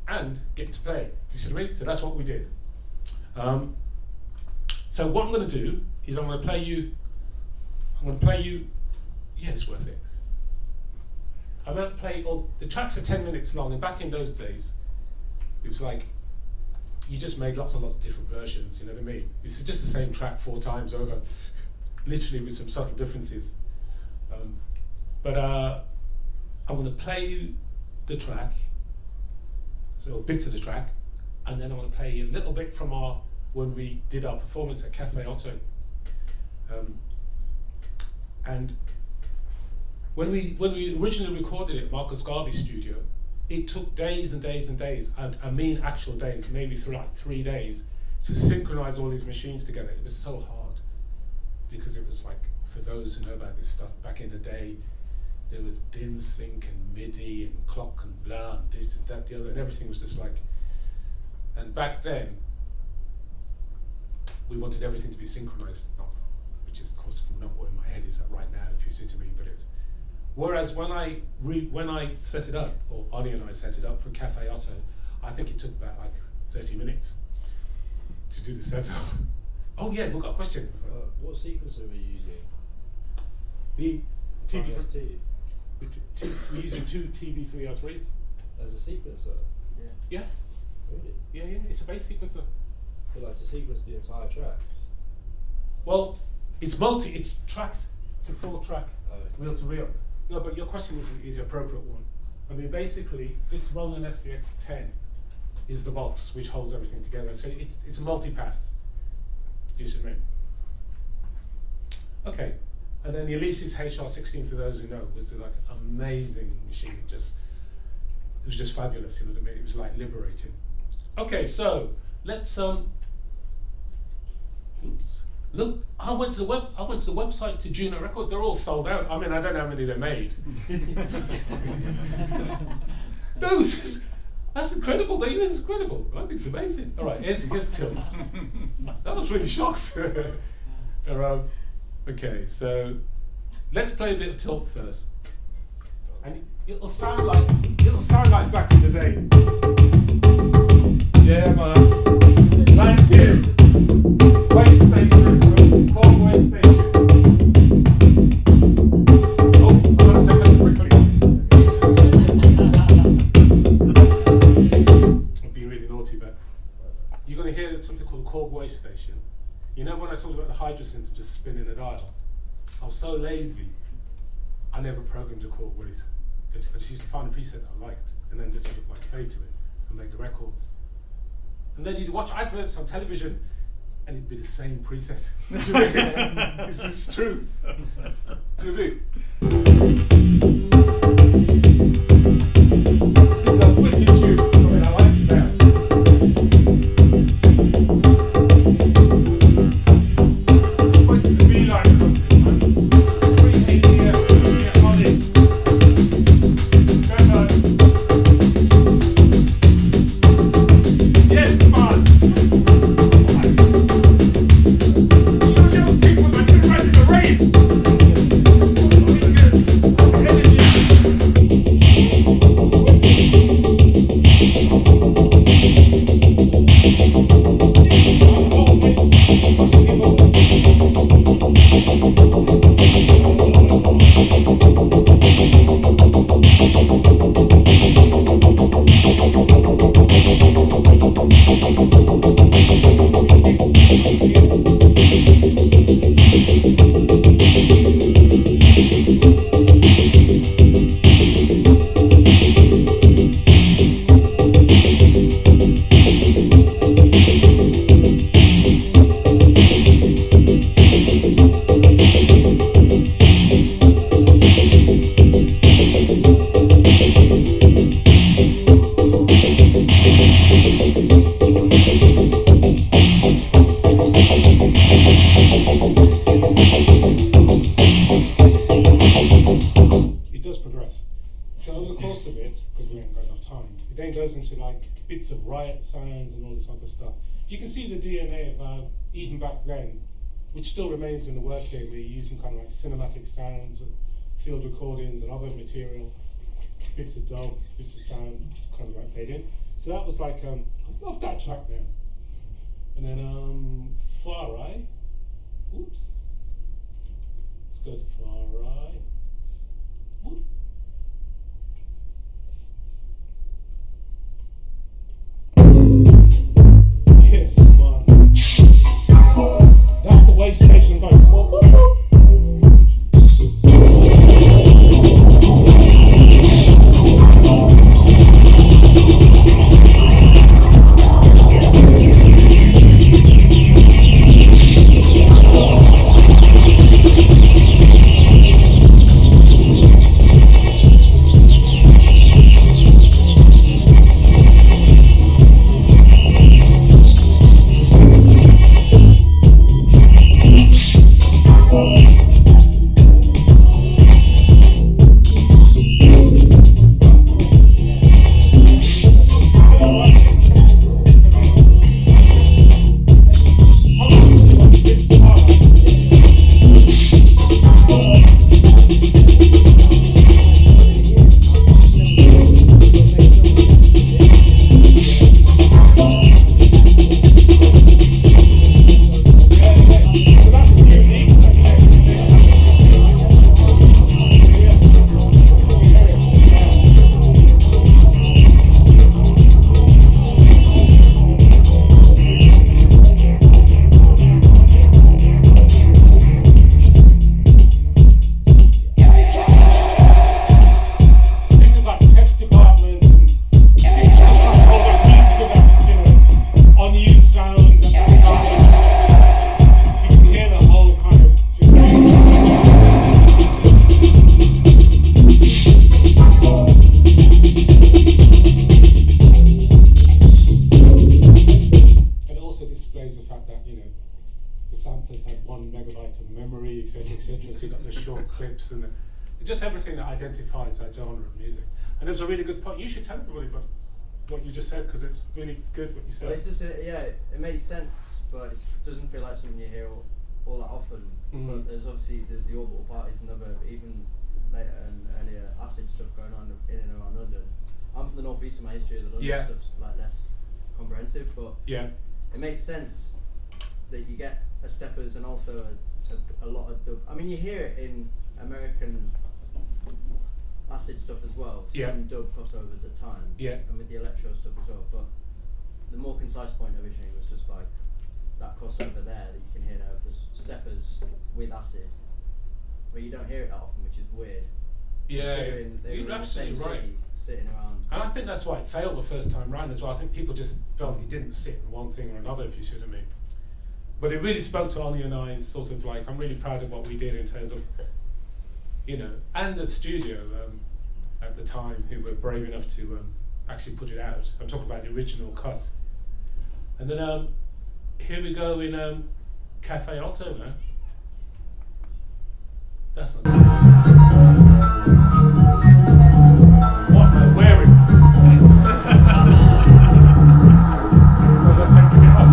and get to play. Do you see what I mean? So that's what we did. So what I'm going to do is I'm going to play you, it's worth it. I'm going to play, the tracks are 10 minutes long, and back in those days, it was like, you just made lots and lots of different versions, you know what I mean? It's just the same track 4 times over, literally with some subtle differences. But I'm going to play you the track, so bits of the track, and then I'm going to play you a little bit from when we did our performance at Cafe Otto. And when we originally recorded it at Marcus Garvey's studio, it took days and days and days, I mean actual days, maybe through like 3 days, to synchronize all these machines together. It was so hard, because it was like, for those who know about this stuff, back in the day, there was dim sync and MIDI and clock and blah, and this, that, the other, and everything was just like, and back then, we wanted everything to be synchronized, which is of course not what in my head is right now, if you see to me, but it's, whereas when I set it up, or Ollie and I set it up for Cafe Otto, I think it took about like 30 minutes to do the setup. Oh yeah, we've got a question. What sequencer were you using? The TB3. We're using 2 TB303s. As a sequencer? Yeah. Really? Yeah, it's a bass sequencer. But like to sequence the entire tracks? Well, it's tracked to 4-track, reel to reel. No, but your question is the appropriate one. I mean, basically, this Roland SVX 10 is the box which holds everything together. So it's a multi-pass. Do you see what I mean? Okay, and then the Alesis HR16, for those who know, was like amazing machine. It was just fabulous. You know what I mean? It was like liberating. Okay, so let's Look, I went to the website to Juno Records. They're all sold out. I mean, I don't know how many they made. No, that's incredible. That's incredible. I think it's amazing. All right, here's Tilt. That was really shocked. Okay, so let's play a bit of Tilt first, and it'll sound like back in the day. Yeah, man. Bantu. Wave station. It's called Wave Station. Oh, I'm going to say something quickly. I've been really naughty, but you're going to hear something called Korg Wave Station. You know when I talked about the hydrosynth just spinning a dial? I was so lazy I never programmed a chord where I just used to find a preset that I liked and then just sort of like play to it and make the records. And then you'd watch adverts on television and it'd be the same preset. Do you know what I mean? This is true. Do you know what I mean? This is a wicked tune. I mean, I like it now. Wait till the V-line comes in, man. Pretty easy, get on it. Yes, man. You know people that can run in the race. Really good. Energy. It does progress. So over the course of it, because we haven't got enough time, it then goes into like bits of riot sounds and all this other stuff. You can see the DNA of even back then, which still remains in the work here. We're using kind of like cinematic sounds and field recordings and other material, bits of dub, bits of sound, kind of like made in. So that was like, I love that track now. And then Far Eye. Oops. Let's go to Far Eye. Whoop. Yes, man. That's the wave station going. Come on. So you got the short clips and just everything that identifies that genre of music. And it was a really good point. You should tell everybody about what you just said, because it's really good what you said. Well, it's just it makes sense, but it doesn't feel like something you hear all that often. But there's the orbital parties and other even later and earlier acid stuff going on in and around London. I'm from the northeast, and my history of the London stuff's like less comprehensive, but it makes sense that you get a steppers and also a lot of dub. I mean, you hear it in American acid stuff as well, some dub crossovers at times, and with the electro stuff as well, but the more concise point originally was just like that crossover there that you can hear now of the steppers with acid, but you don't hear it that often, which is weird. Yeah, considering they you're were in the absolutely same right. city, sitting around. And I think that's why it failed the first time round as well. I think people just felt it didn't sit in one thing or another, if you see what I mean. But it really spoke to Ani and I, sort of like, I'm really proud of what we did in terms of, you know, and the studio at the time, who were brave enough to actually put it out. I'm talking about the original cut. And then here we go in Cafe Otto now. That's not good. What am I wearing? Well, I'm taking it off.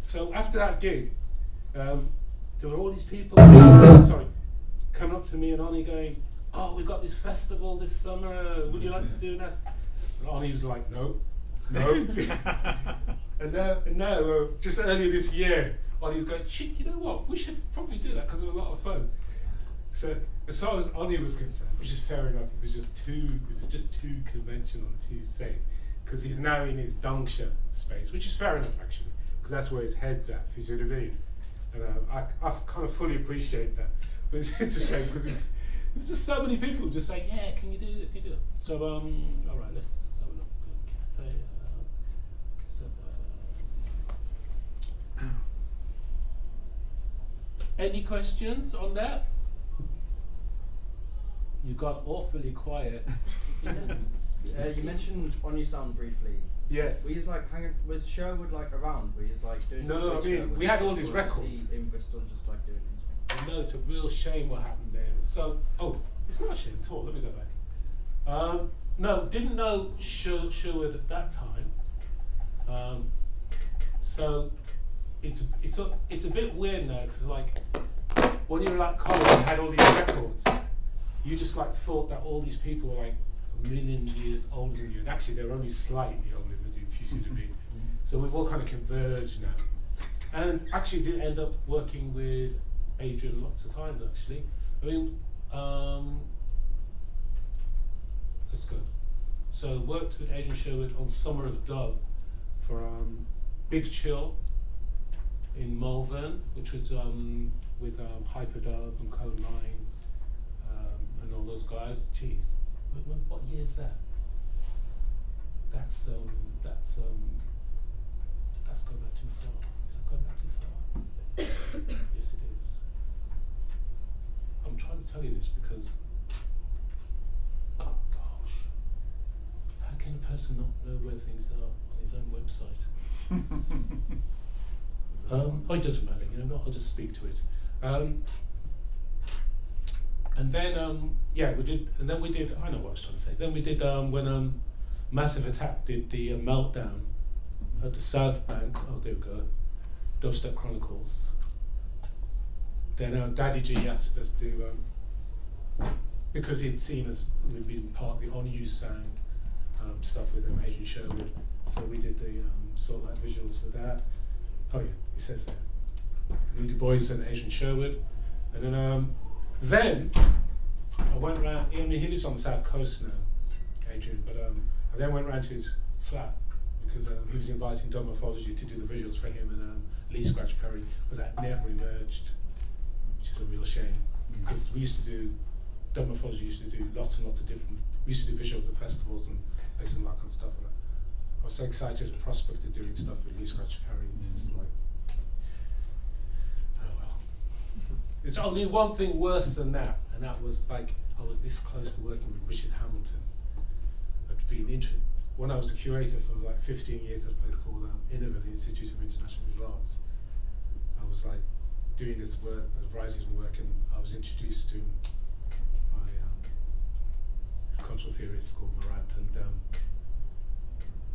So after that gig, there were all these people coming up to me and Ani going, "Oh, we've got this festival this summer, would you like to do that?" And Ani was like, no. And now, just earlier this year, Ani was going, "Shit, you know what, we should probably do that because it was a lot of fun." So as far as Ani was concerned, which is fair enough, it was just too conventional and too safe, because he's now in his Dangsha space, which is fair enough actually, because that's where his head's at, if you see what I mean. And I kind of fully appreciate that, but it's a shame because there's just so many people just saying, "Yeah, can you do this? Can you do it?" So all right, let's have a look. Cafe. Any questions on that? You got awfully quiet. You mentioned On You Sound briefly. Yes. Were you like hanging? Was Sherwood like around? Were you like doing? No, I mean we had all these records. In Bristol, just like doing his thing. No, it's a real shame what happened there. So, it's not a shame at all. Let me go back. No, didn't know Sherwood at that time. So it's a bit weird now because like when you were at college and had all these records, you just like thought that all these people were like a million years older than you, and actually they're only slightly older than you, if you see what I mean. So we've all kind of converged now, and actually did end up working with Adrian lots of times actually. I mean, let's go. So worked with Adrian Sherwood on Summer of Dub for Big Chill in Malvern, which was with Hyperdub and Code 9 and all those guys. Jeez, what year is that? That's going back too far. Is that going back too far? Yes, it is. I'm trying to tell you this because, oh gosh, how can a person not know where things are on his own website? It doesn't matter, you know what, I'll just speak to it. And then we did. I know what I was trying to say. Then we did when Massive Attack did the Meltdown at the South Bank. Oh, there we go. Dubstep Chronicles. Then Daddy G asked us to, because he'd seen us, we'd been part of the On You Sound stuff with Adrian Sherwood, so we did the sort of like visuals for that. Oh yeah, he says that. Moody Boys and Adrian Sherwood. And then I went around, I mean, he lives on the south coast now, Adrian, but I then went round to his flat because he was inviting Dubmorphology to do the visuals for him and Lee Scratch Perry, but that never emerged, which is a real shame. Because we used to do, Dubmorphology used to do lots and lots of different, we used to do visuals at festivals and places and that kind of stuff. And I was so excited at the prospect of doing stuff with Lee Scratch Perry. It's just like, oh well. It's only one thing worse than that, and that was like, I was this close to working with Richard Hamilton. I'd been when I was a curator for like 15 years at a place called INNOVA, the Institute of International Visual Arts, I was like doing this work, writing work, and I was introduced to by this cultural theorist called Morant, and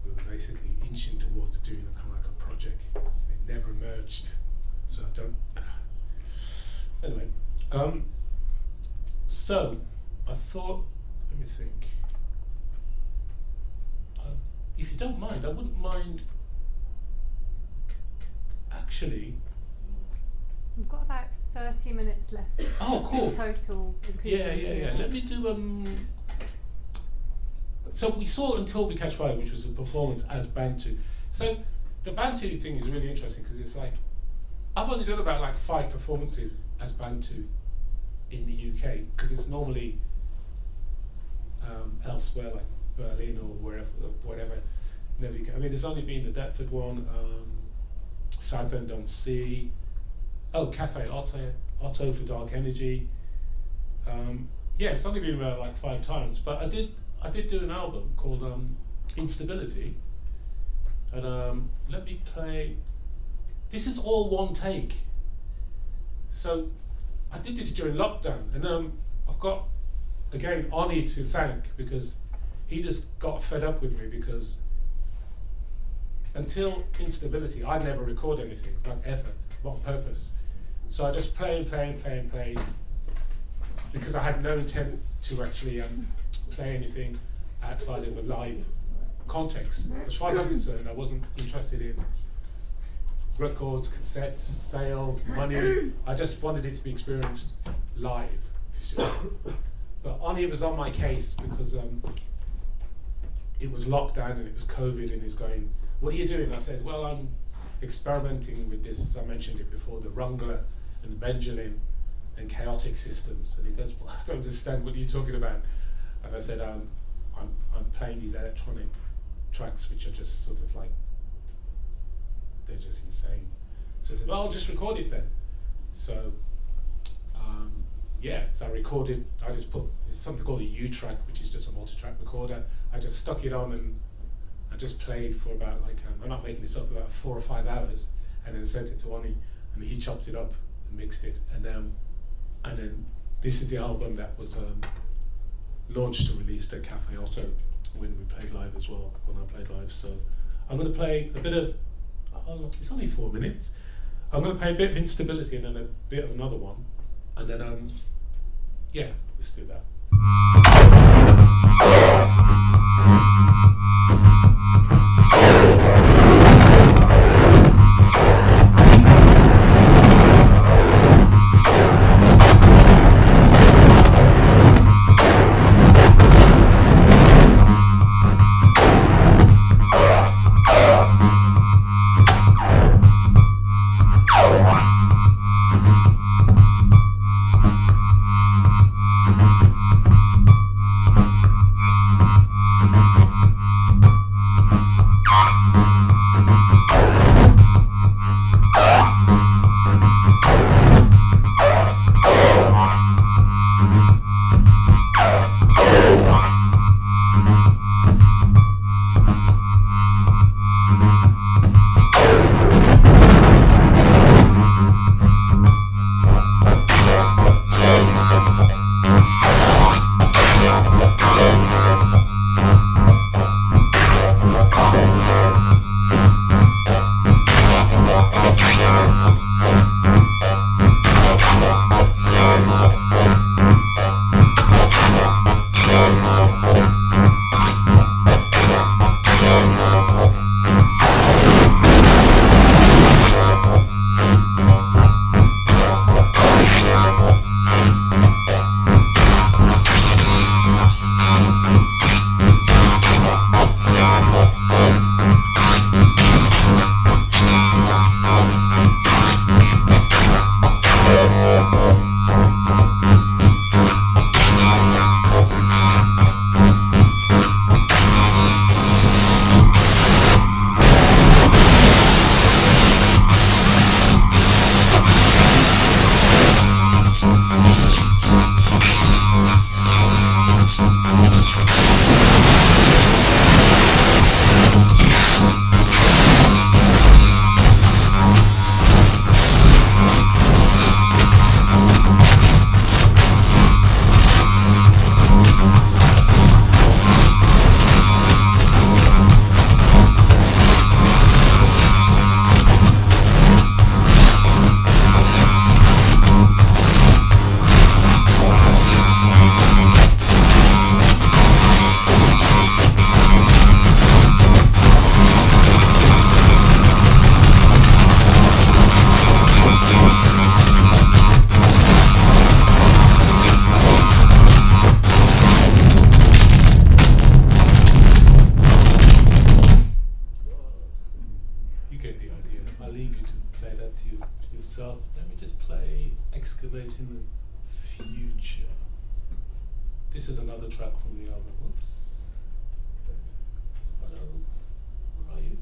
we were basically inching towards doing a kind of like a project. It never emerged, so I don't. Anyway, so I thought, let me think. If you don't mind, I wouldn't mind actually. We've got about 30 minutes left. Oh, cool. In total, including Yeah. Let me do So we saw Until We Catch Fire, which was a performance as Bantu. So the Bantu thing is really interesting because it's like I've only done about like 5 performances as Bantu in the UK because it's normally elsewhere, like Berlin or wherever, whatever. I mean, there's only been the Deptford one, Southend-on-Sea. Oh, Cafe Otto for Dark Energy. Yeah, it's only been about like 5 times, but I did do an album called Instability, and let me play. This is all one take. So I did this during lockdown, and I've got again Oni to thank because he just got fed up with me because until Instability, I never record anything, like ever, not on purpose. So I just play because I had no intent to actually play anything outside of a live context. As far as I'm concerned, I wasn't interested in records, cassettes, sales, money. I just wanted it to be experienced live. But Oni was on my case because it was lockdown and it was COVID, and he's going, "What are you doing?" I said, "Well, I'm experimenting with this." I mentioned it before, the Rungler and Benjamin and chaotic systems. And he goes, "Well, I don't understand what you're talking about." And I said, I'm playing these electronic tracks which are just sort of like, they're just insane. So I said, "Well, I'll just record it then." So so I recorded, I just put, it's something called a U-track, which is just a multi-track recorder. I just stuck it on and I just played for about like, I'm not making this up, about 4 or 5 hours, and then sent it to Oni, and he chopped it up and mixed it, and then this is the album that was launched and released at Cafe Otto when we played live as well, when I played live. So I'm going to play a bit of, it's only 4 minutes. I'm going to play a bit of Instability and then a bit of another one, and then let's do that. this is another track from the album. Whoops. Hello. Where are you?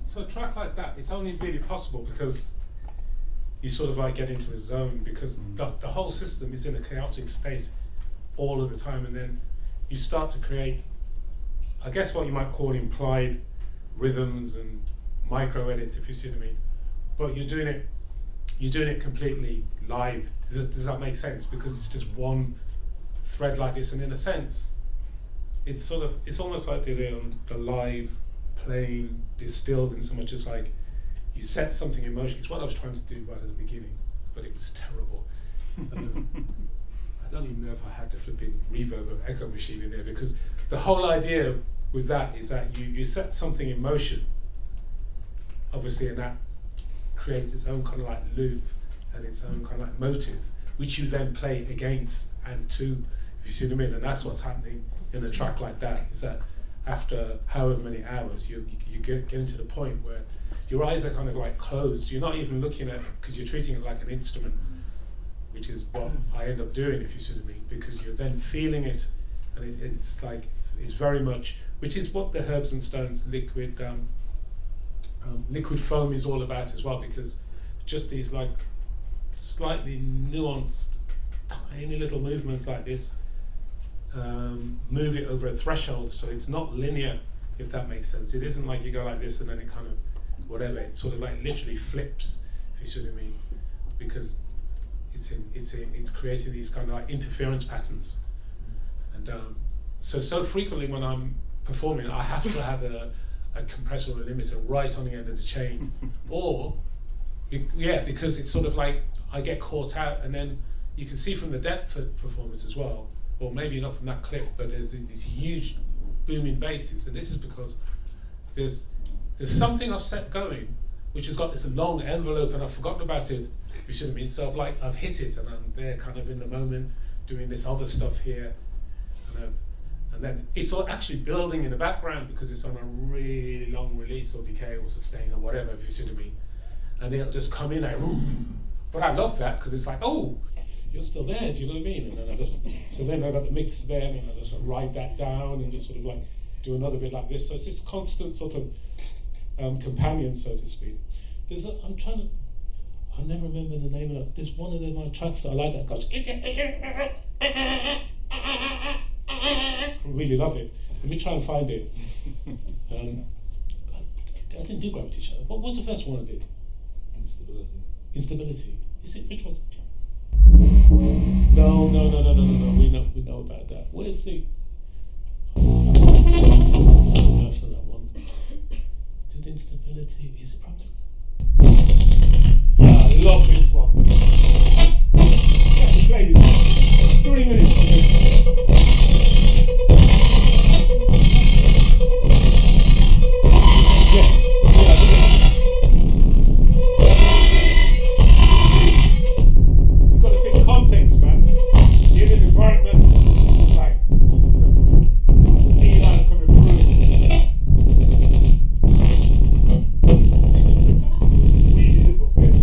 So a track like that, it's only really possible because you sort of like get into a zone, because the whole system is in a chaotic state all of the time, and then you start to create, I guess, what you might call implied rhythms and micro edits, if you see what I mean. But you're doing it completely live. Does that make sense? Because it's just one thread like this, and in a sense, it's almost like the live playing distilled in so much as like you set something in motion. It's what I was trying to do right at the beginning, but it was terrible. I don't even know if I had the flipping reverb or echo machine in there, because the whole idea with that is that you set something in motion, obviously, and that creates its own kind of like loop and its own kind of like motive, which you then play against and to, if you see what I mean. And that's what's happening in a track like that, is that after however many hours, you get into the point where your eyes are kind of like closed. You're not even looking at it because you're treating it like an instrument, which is what I end up doing, if you see what I mean, because you're then feeling it, and it's like it's very much, which is what the Herbs and Stones liquid foam is all about as well, because just these like slightly nuanced, tiny little movements like this move it over a threshold, so it's not linear, if that makes sense. It isn't like you go like this and then it kind of whatever. It sort of like literally flips, if you see what I mean, because it's creating these kind of like interference patterns, and so frequently when I'm performing, I have to have a compressor or a limiter right on the end of the chain, or because it's sort of like I get caught out, and then you can see from the depth of performance as well, or maybe not from that clip, but there's these huge booming basses, and this is because there's something I've set going which has got this long envelope and I've forgotten about it, you see what I mean? So I've hit it and I'm there kind of in the moment doing this other stuff here, and then it's all actually building in the background because it's on a really long release or decay or sustain or whatever, if you see what I mean. And it'll just come in like, but I love that because it's like, oh, you're still there, do you know what I mean? And then so then I got the mix there, and I just write that down and just sort of like do another bit like this. So it's this constant sort of companion, so to speak. I never remember the name of it. There's one of my tracks that I like that goes, I really love it. Let me try and find it. I didn't do Gravity Shadow. What was the first one I did? Instability. Is it, which one? No. We know about that. Where's the? That's not that one. Did Instability? Is it probably? Yeah, I love this one. Yeah, play this. 3 minutes of this. Yes. You've got to think context, man. You're in an environment like the lines coming through. Weedy little fish.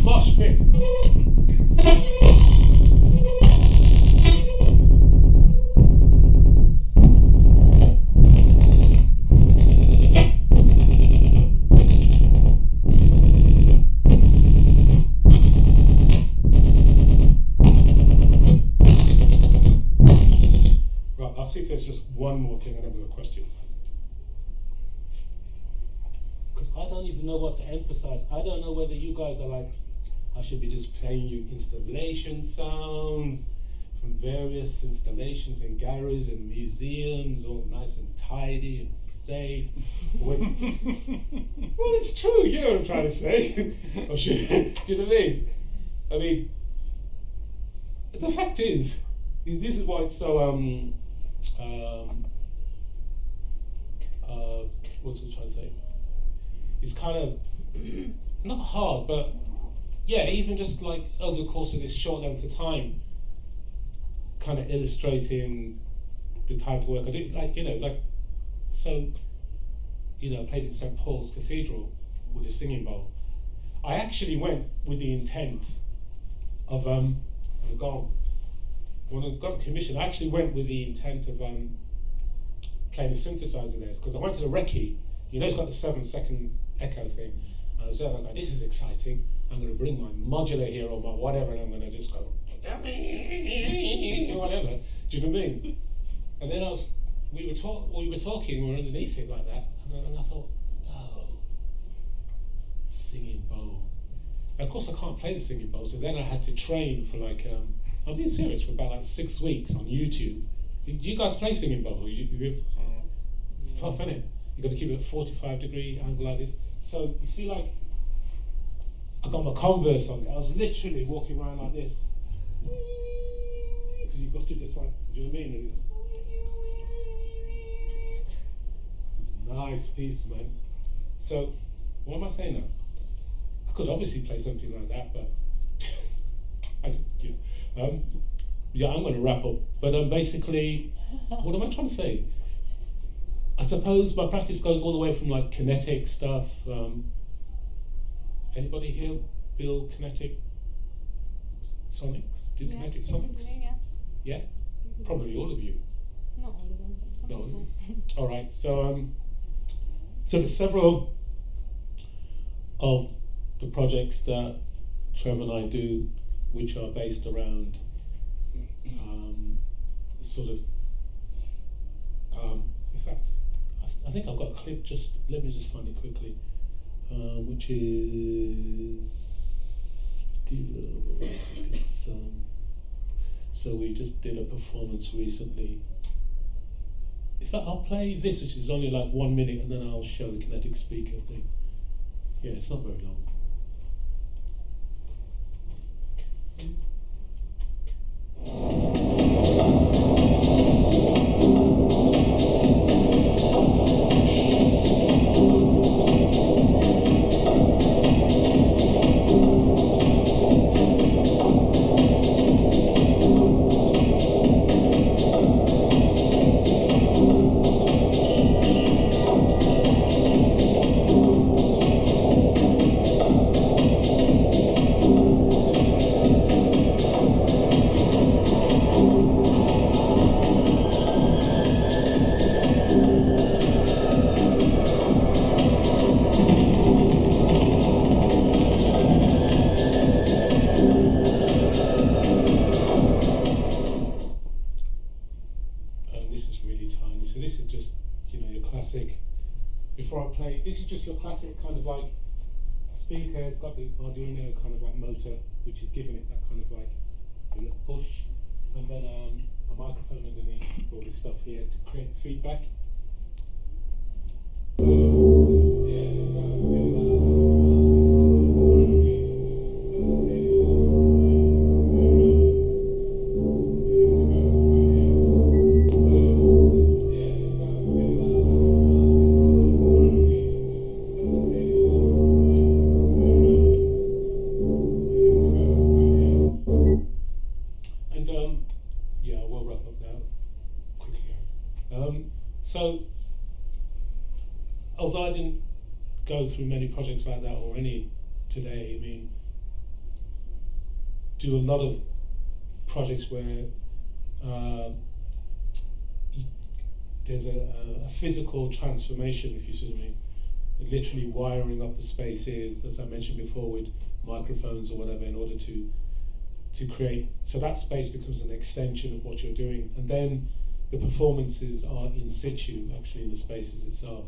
Mosh pit. Right, I'll see if there's just one more thing and then we've got questions. Because I don't even know what to emphasize. I don't know whether you guys are like, I should be just playing you installation sounds from various installations in galleries and museums, all nice and tidy and safe. Well, it's true, you know what I'm trying to say. Or should, do you know what I mean? I mean, the fact is, this is why it's so, what's I trying to say? It's kind of not hard, but yeah, even just like over the course of this short length of time, kind of illustrating the type of work I do, like, you know, like, so, you know, I played in St. Paul's Cathedral with a singing bowl. I actually went with the intent of, when I got a commission, I actually went with the intent of playing a synthesizer there, because I went to the recce, you know, it's got the 7-second echo thing. And I was there, I was like, this is exciting. I'm going to bring my modular here or my whatever, and I'm going to just go, whatever. Do you know what I mean? And then we were talking, we were underneath it like that, and I thought, oh, singing bowl. And of course, I can't play the singing bowl, so then I had to train for like, I'm being serious, for about like 6 weeks on YouTube, You guys play singing bowl? It's tough, isn't it? You got to keep it at 45-degree angle like this. So you see, like, I got my Converse on it. I was literally walking around like this. Because you've got to just like, do you know what I mean? It was a nice piece, man. So, what am I saying now? I could obviously play something like that, but yeah, I'm going to wrap up. But basically, what am I trying to say? I suppose my practice goes all the way from like kinetic stuff. Anybody here build kinetic sonics? Do kinetic sonics? Yeah? Probably all of you. Not all of them, but some No. people. All right. So there's several of the projects that Trevor and I do, which are based around sort of. In fact, I think I've got a clip. Just let me just find it quickly, which is. It's, so we just did a performance recently. In fact, I'll play this, which is only like 1 minute, and then I'll show the kinetic speaker thing. Yeah, it's not very long. This is just your classic kind of like speaker. It's got the Arduino kind of like motor, which is giving it that kind of like a little push, and then a microphone underneath all this stuff here to create feedback. So, although I didn't go through many projects like that or any today, I mean, do a lot of projects where there's a physical transformation, if you see what I mean, literally wiring up the spaces, as I mentioned before, with microphones or whatever, in order to create, so that space becomes an extension of what you're doing, and then the performances are in situ, actually, in the spaces itself.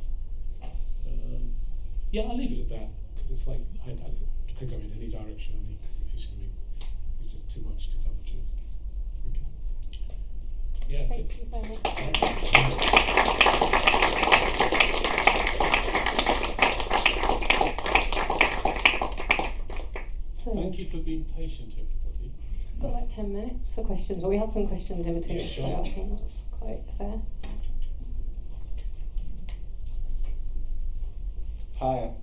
Yeah, I'll leave it at that, because it's like, I could go in any direction, I think, if you see what I mean. It's just too much to cover, just. Okay. Yeah, Thank you so much. Thank you for being patient, everybody. We've got like 10 minutes for questions, but we had some questions in between, Yeah, sure. so I think that's quite fair. Hi.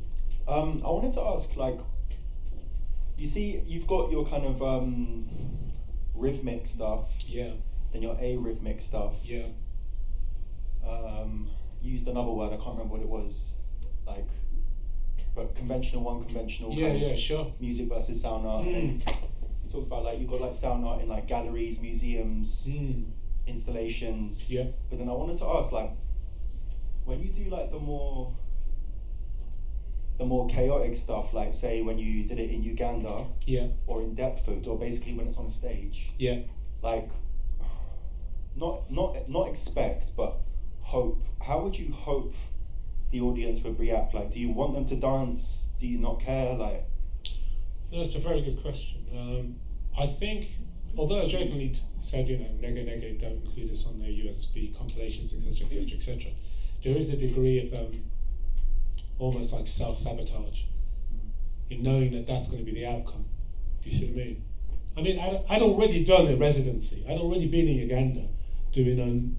I wanted to ask, like, you see, you've got your kind of rhythmic stuff, Yeah, then your arrhythmic stuff. yeah. You used another word, I can't remember what it was, like, but conventional, unconventional Yeah, kind yeah, of sure. music versus sound art. And you talked about, like, you've got like sound art in like galleries, museums, installations. Yeah. But then I wanted to ask, like, when you do like the more chaotic stuff, like say when you did it in Uganda, Yeah, or in Deptford, or basically when it's on a stage, yeah. like, not expect, but hope. How would you hope the audience would react? Like, do you want them to dance? Do you not care? Like, That's a very good question. I think although I jokingly said, nega, don't include this on their USB compilations, etc., etc., etc., there is a degree of almost like self-sabotage in knowing that that's going to be the outcome. Do you see what I mean? I mean, I'd already done a residency. I'd already been in Uganda doing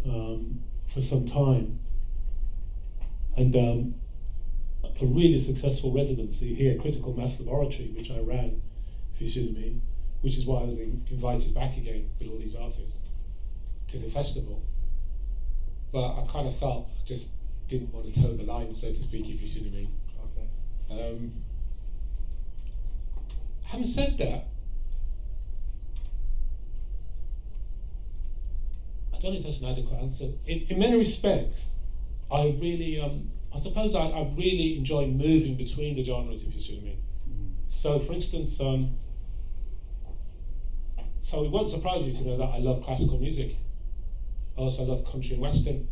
for some time, and a really successful residency here, Critical Mass Laboratory, which I ran, if you see what I mean, which is why I was invited back again with all these artists to the festival. But I kind of felt I just didn't want to toe the line, so to speak, if you see what I mean. Okay. Having said that, I don't know if that's an adequate answer. In many respects, I really, I suppose I really enjoy moving between the genres, if you see what I mean. So, for instance, so it won't surprise you to know that I love classical music. I also love country and western.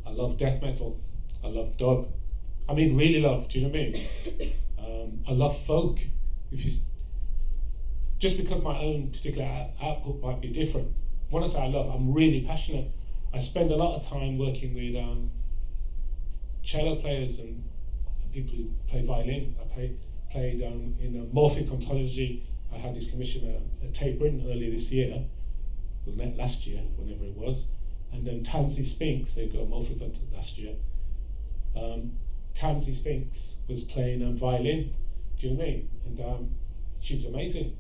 I love death metal. I love dub. I mean, really love. Do you know what I mean? I love folk. Just because my own particular output might be different. When I say I love, I'm really passionate. I spend a lot of time working with cello players and people who play violin. I played in a morphic ontology. I had this commission at Tate Britain earlier this year, well, last year, whenever it was, and then Tansy Spinks, they got a morphic last year. Tansy Spinks was playing violin, do you know what I mean? And she was amazing.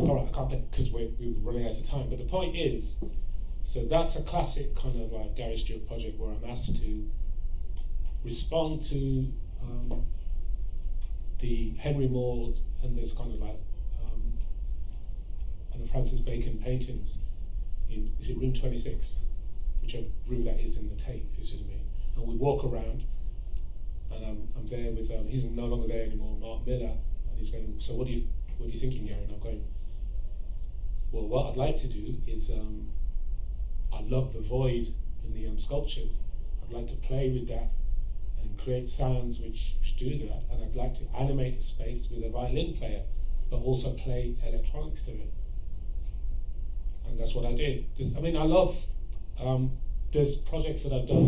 Alright, I can't play because we're running out of time, but the point is, so that's a classic kind of like Gary Stewart project where I'm asked to respond to the Henry Moore and there's kind of like and the Francis Bacon paintings in, is it room 26? Whichever room that is in the Tate, if you see what I mean. And we walk around and I'm there with, he's no longer there anymore, Mark Miller, and he's going, so what are you thinking, Gary? And I'm going, well, what I'd like to do is, I love the void in the sculptures. I'd like to play with that and create sounds which do that, and I'd like to animate the space with a violin player, but also play electronics to it. And that's what I did. I mean, I love, there's projects that I've done,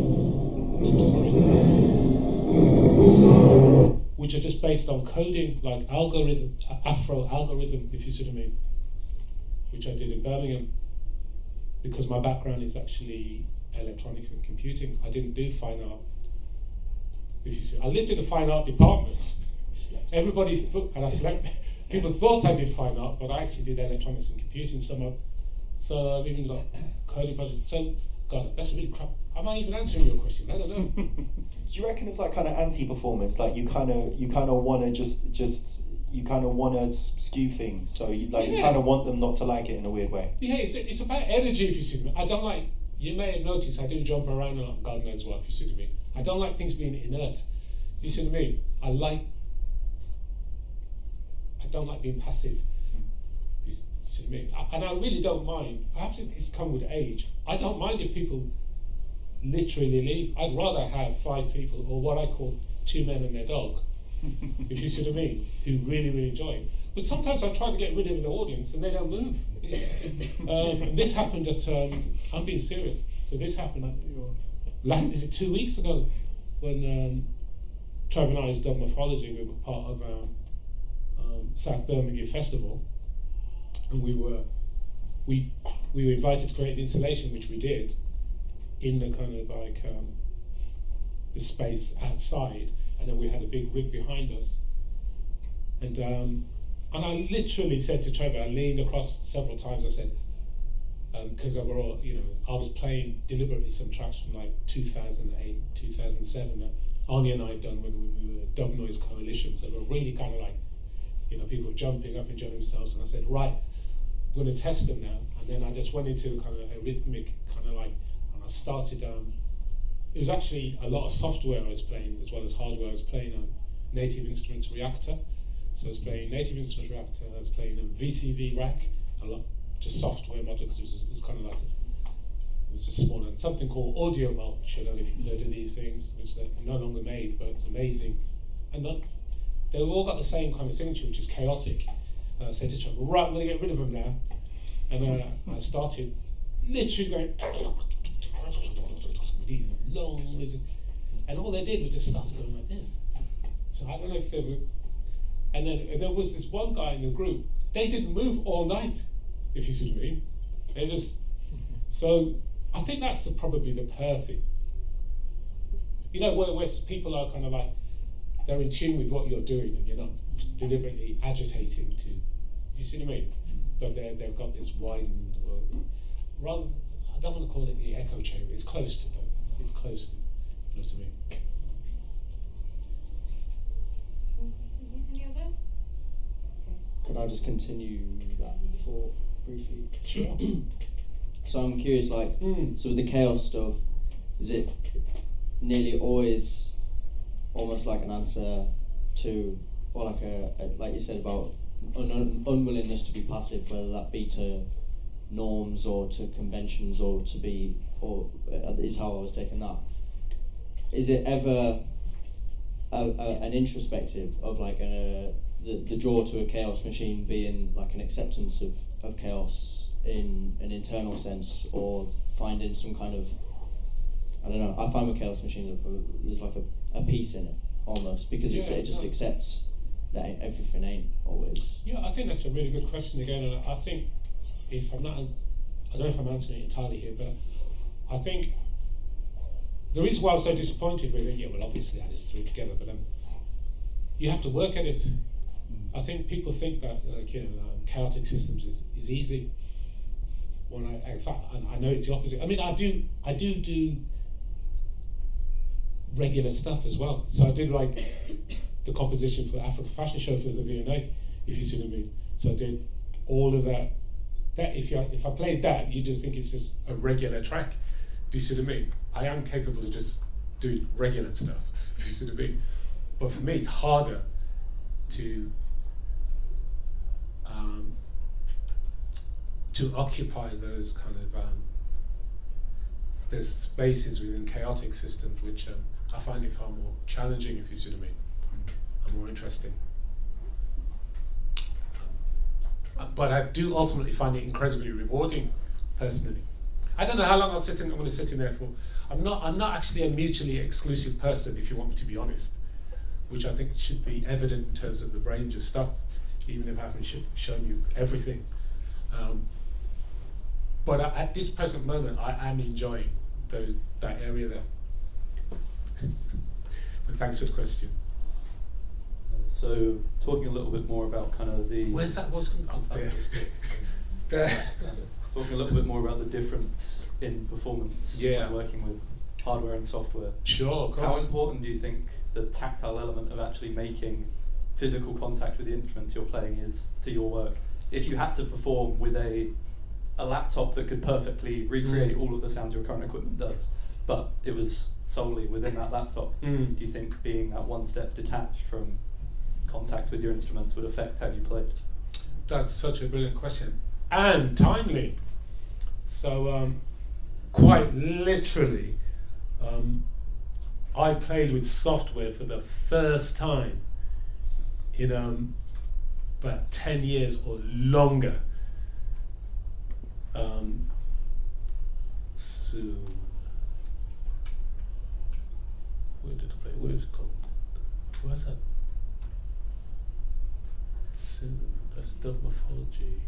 which are just based on coding, like algorithm, Afro algorithm, if you see what I mean, which I did in Birmingham. Because my background is actually electronics and computing. I didn't do fine art. If you see, I lived in the fine art department. Everybody thought, and I slept. People thought I did fine art, but I actually did electronics and computing. So I've even got coding projects. So, God, that's really crap. Am I even answering your question? I don't know. Do you reckon it's like kind of anti-performance? Like you kind of want to just you kind of want to skew things, so you kind of want them not to like it in a weird way. Yeah, it's about energy, if you see me. I don't like, you may have noticed I do jump around a lot, God knows what, if you see me. I don't like things being inert. You see what I mean? I don't like being passive. You see what I mean? And I really don't mind, perhaps it's come with age, I don't mind if people literally leave. I'd rather have 5 people, or what I call 2 men and their dog, if you see what I mean, who really, really enjoy it. But sometimes I try to get rid of the audience and they don't move. And this happened at, I'm being serious, so this happened, is it 2 weeks ago, when Trevor and I's Dubmorphology, we were part of South Birmingham Festival, and we were invited to create an installation, which we did, in the kind of like the space outside, and then we had a big rig behind us, and I literally said to Trevor, I leaned across several times, I said, because I was playing deliberately some tracks from like 2008, 2007 that Arnie and I had done when we were Dub Noise Coalition, so we were really kind of like, people jumping up, enjoying themselves, and I said, right, I'm going to test them now, and then I just went into kind of a rhythmic kind of like, and I started, it was actually a lot of software I was playing as well as hardware. I was playing on Native Instruments Reactor, so I was playing Native Instruments Reactor, I was playing a VCV rack, a lot, just software modules, it was kind of like It was just smaller. Something called Audio Mulch. I don't know if you've heard of these things, which are no longer made, but it's amazing. And they've all got the same kind of signature, which is chaotic. And I said to Trevor, right, I'm going to get rid of them now. And I started literally going with these long, and all they did was just started going like this. So I don't know if they were. And then there was this one guy in the group. They didn't move all night, if you see what I mean. They just. So I think that's probably the perfect. You know, where people are kind of like, they're in tune with what you're doing, and you're not deliberately agitating to. Do you see what I mean? But they've got this widened, rather. I don't want to call it the echo chamber. It's close to them. It's close to. You know what I mean? Any others? Could I just continue that thought briefly? Sure. So I'm curious, like, so with the chaos stuff, is it nearly always almost like an answer to, or like like you said about unwillingness to be passive, whether that be to norms or to conventions or to be, or is how I was taking that. Is it ever an introspective of like the draw to a chaos machine being like an acceptance of chaos in an internal sense, or finding some kind of, I don't know, I find a chaos machine there's like a peace in it almost, because it just accepts that everything ain't always. Yeah, I think that's a really good question again, and I think if I'm not, I don't know if I'm answering it entirely here, but I think the reason why I was so disappointed with it, yeah, well, obviously I just threw it together, but you have to work at it. I think people think that chaotic systems is easy. When in fact, I know it's the opposite. I mean, I do regular stuff as well. So I did like the composition for the Africa Fashion Show for the V&A, if you see what I mean. So I did all of that. That if I played that, you just think it's just a regular track. Do you see what I mean? I am capable of just doing regular stuff, if you see what I mean. But for me, it's harder to occupy those kind of those spaces within chaotic systems, which I find it far more challenging, if you see what I mean, and more interesting. But I do ultimately find it incredibly rewarding, personally. I don't know how long I'm going to sit in there for. I'm not actually a mutually exclusive person, if you want me to be honest, which I think should be evident in terms of the range of stuff, even if I haven't shown you everything. But at this present moment, I am enjoying that area there. But thanks for the question. So, talking a little bit more about kind of the... Where's that voice coming from? There. Talking a little bit more about the difference in performance when working with hardware and software. Sure, of course. How important do you think the tactile element of actually making physical contact with the instruments you're playing is to your work? If you had to perform with a laptop that could perfectly recreate all of the sounds your current equipment does, but it was solely within that laptop, do you think being that one step detached from contact with your instruments would affect how you played? That's such a brilliant question. And timely. So, quite literally, I played with software for the first time in about 10 years or longer. Soon. Where did I play? Where is it called? Where's that? Soon. That's Dubmorphology.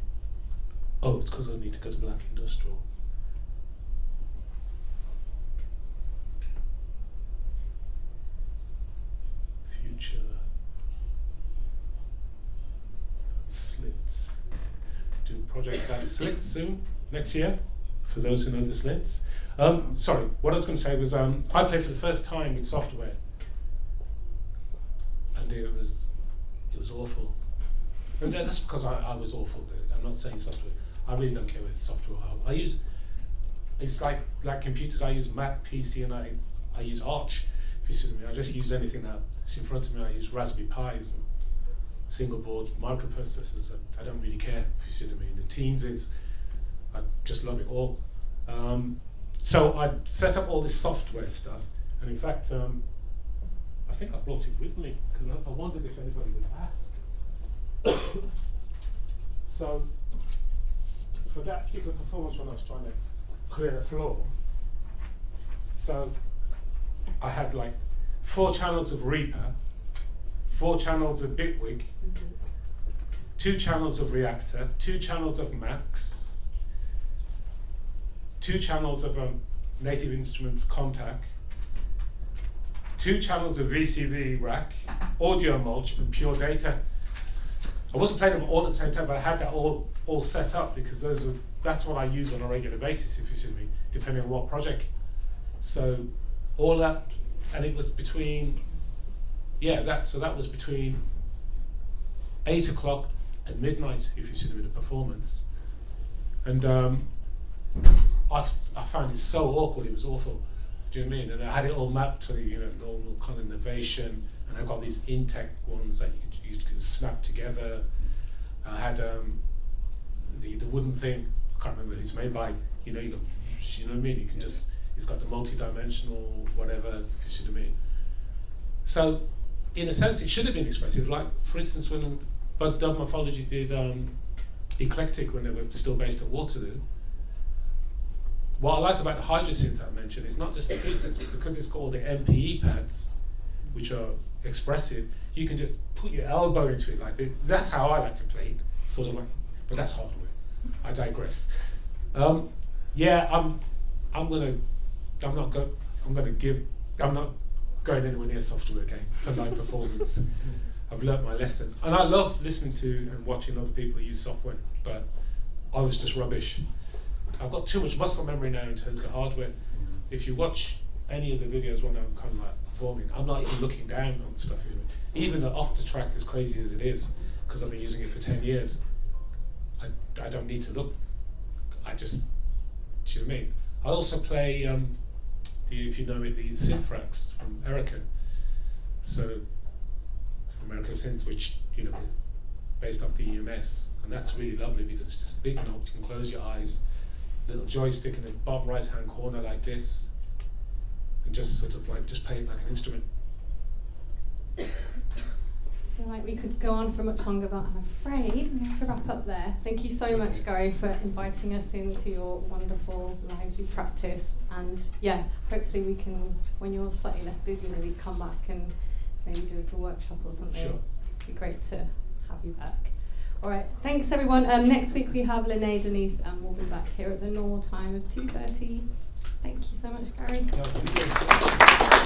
Oh, it's because I need to go to Black Industrial. Future. Slits. Do project about slits soon, next year, for those who know the slits. Sorry, what I was going to say was I played for the first time with software, and it was awful. And that's because I was awful. I'm not saying software. I really don't care whether it's software or it's like computers. I use Mac, PC, and I use Arch. If you see what I mean, I just use anything that's in front of me. I use Raspberry Pis and single board microprocessors. I don't really care, if you see what I mean. The teens I just love it all. so I set up all this software stuff, and in fact, I think I brought it with me because I wondered if anybody would ask. So, for that particular performance, when I was trying to clear the floor, so I had like 4 channels of Reaper, 4 channels of Bitwig, 2 channels of Reactor, 2 channels of Max, 2 channels of Native Instruments Contact, 2 channels of VCV Rack, Audio Mulch, and Pure Data. I wasn't playing them all at the same time, but I had that all set up because that's what I use on a regular basis, if you see me, depending on what project. So all that, and it was between, that was between 8 o'clock and midnight, if you see me, the performance. And I found it so awkward, it was awful. Do you know what I mean? And I had it all mapped to normal kind of innovation, and I got these Intec ones that you could snap together. I had the wooden thing. I can't remember who it's made by. You know what I mean? You can just. It's got the multi-dimensional whatever. You see what I mean? So, in a sense, it should have been expressive. Like, for instance, when Dubmorphology did Eclectic when they were still based at Waterloo. What I like about the Hydrosynth I mentioned is not just the presets, but because it's called the MPE pads, which are expressive, you can just put your elbow into it like this. That's how I like to play it, sort of like. But that's hardware. I digress. I'm not going anywhere near software again for live performance. I've learnt my lesson, and I love listening to and watching other people use software, but I was just rubbish. I've got too much muscle memory now in terms of hardware. If you watch any of the videos when I'm kind of like performing, I'm not even looking down on stuff. Even the Octatrack, as crazy as it is, because I've been using it for 10 years, I don't need to look. I just, do you know what I mean? I also play, if you know it, the synth racks from Erica. So, from Erica Synth, which, based off the EMS. And that's really lovely because it's just big knobs, you can close your eyes, little joystick in the bottom right hand corner like this, and just sort of like, just play it like an instrument. I feel like we could go on for much longer, but I'm afraid we have to wrap up there. Thank you so much, Gary, for inviting us into your wonderful, lively practice. And hopefully we can, when you're slightly less busy, maybe come back and maybe do us a workshop or something. Sure. It'd be great to have you back. All right, thanks everyone. Next week we have Lene Denise, and we'll be back here at the normal time of 2:30. Thank you so much, Gary. No, thank you.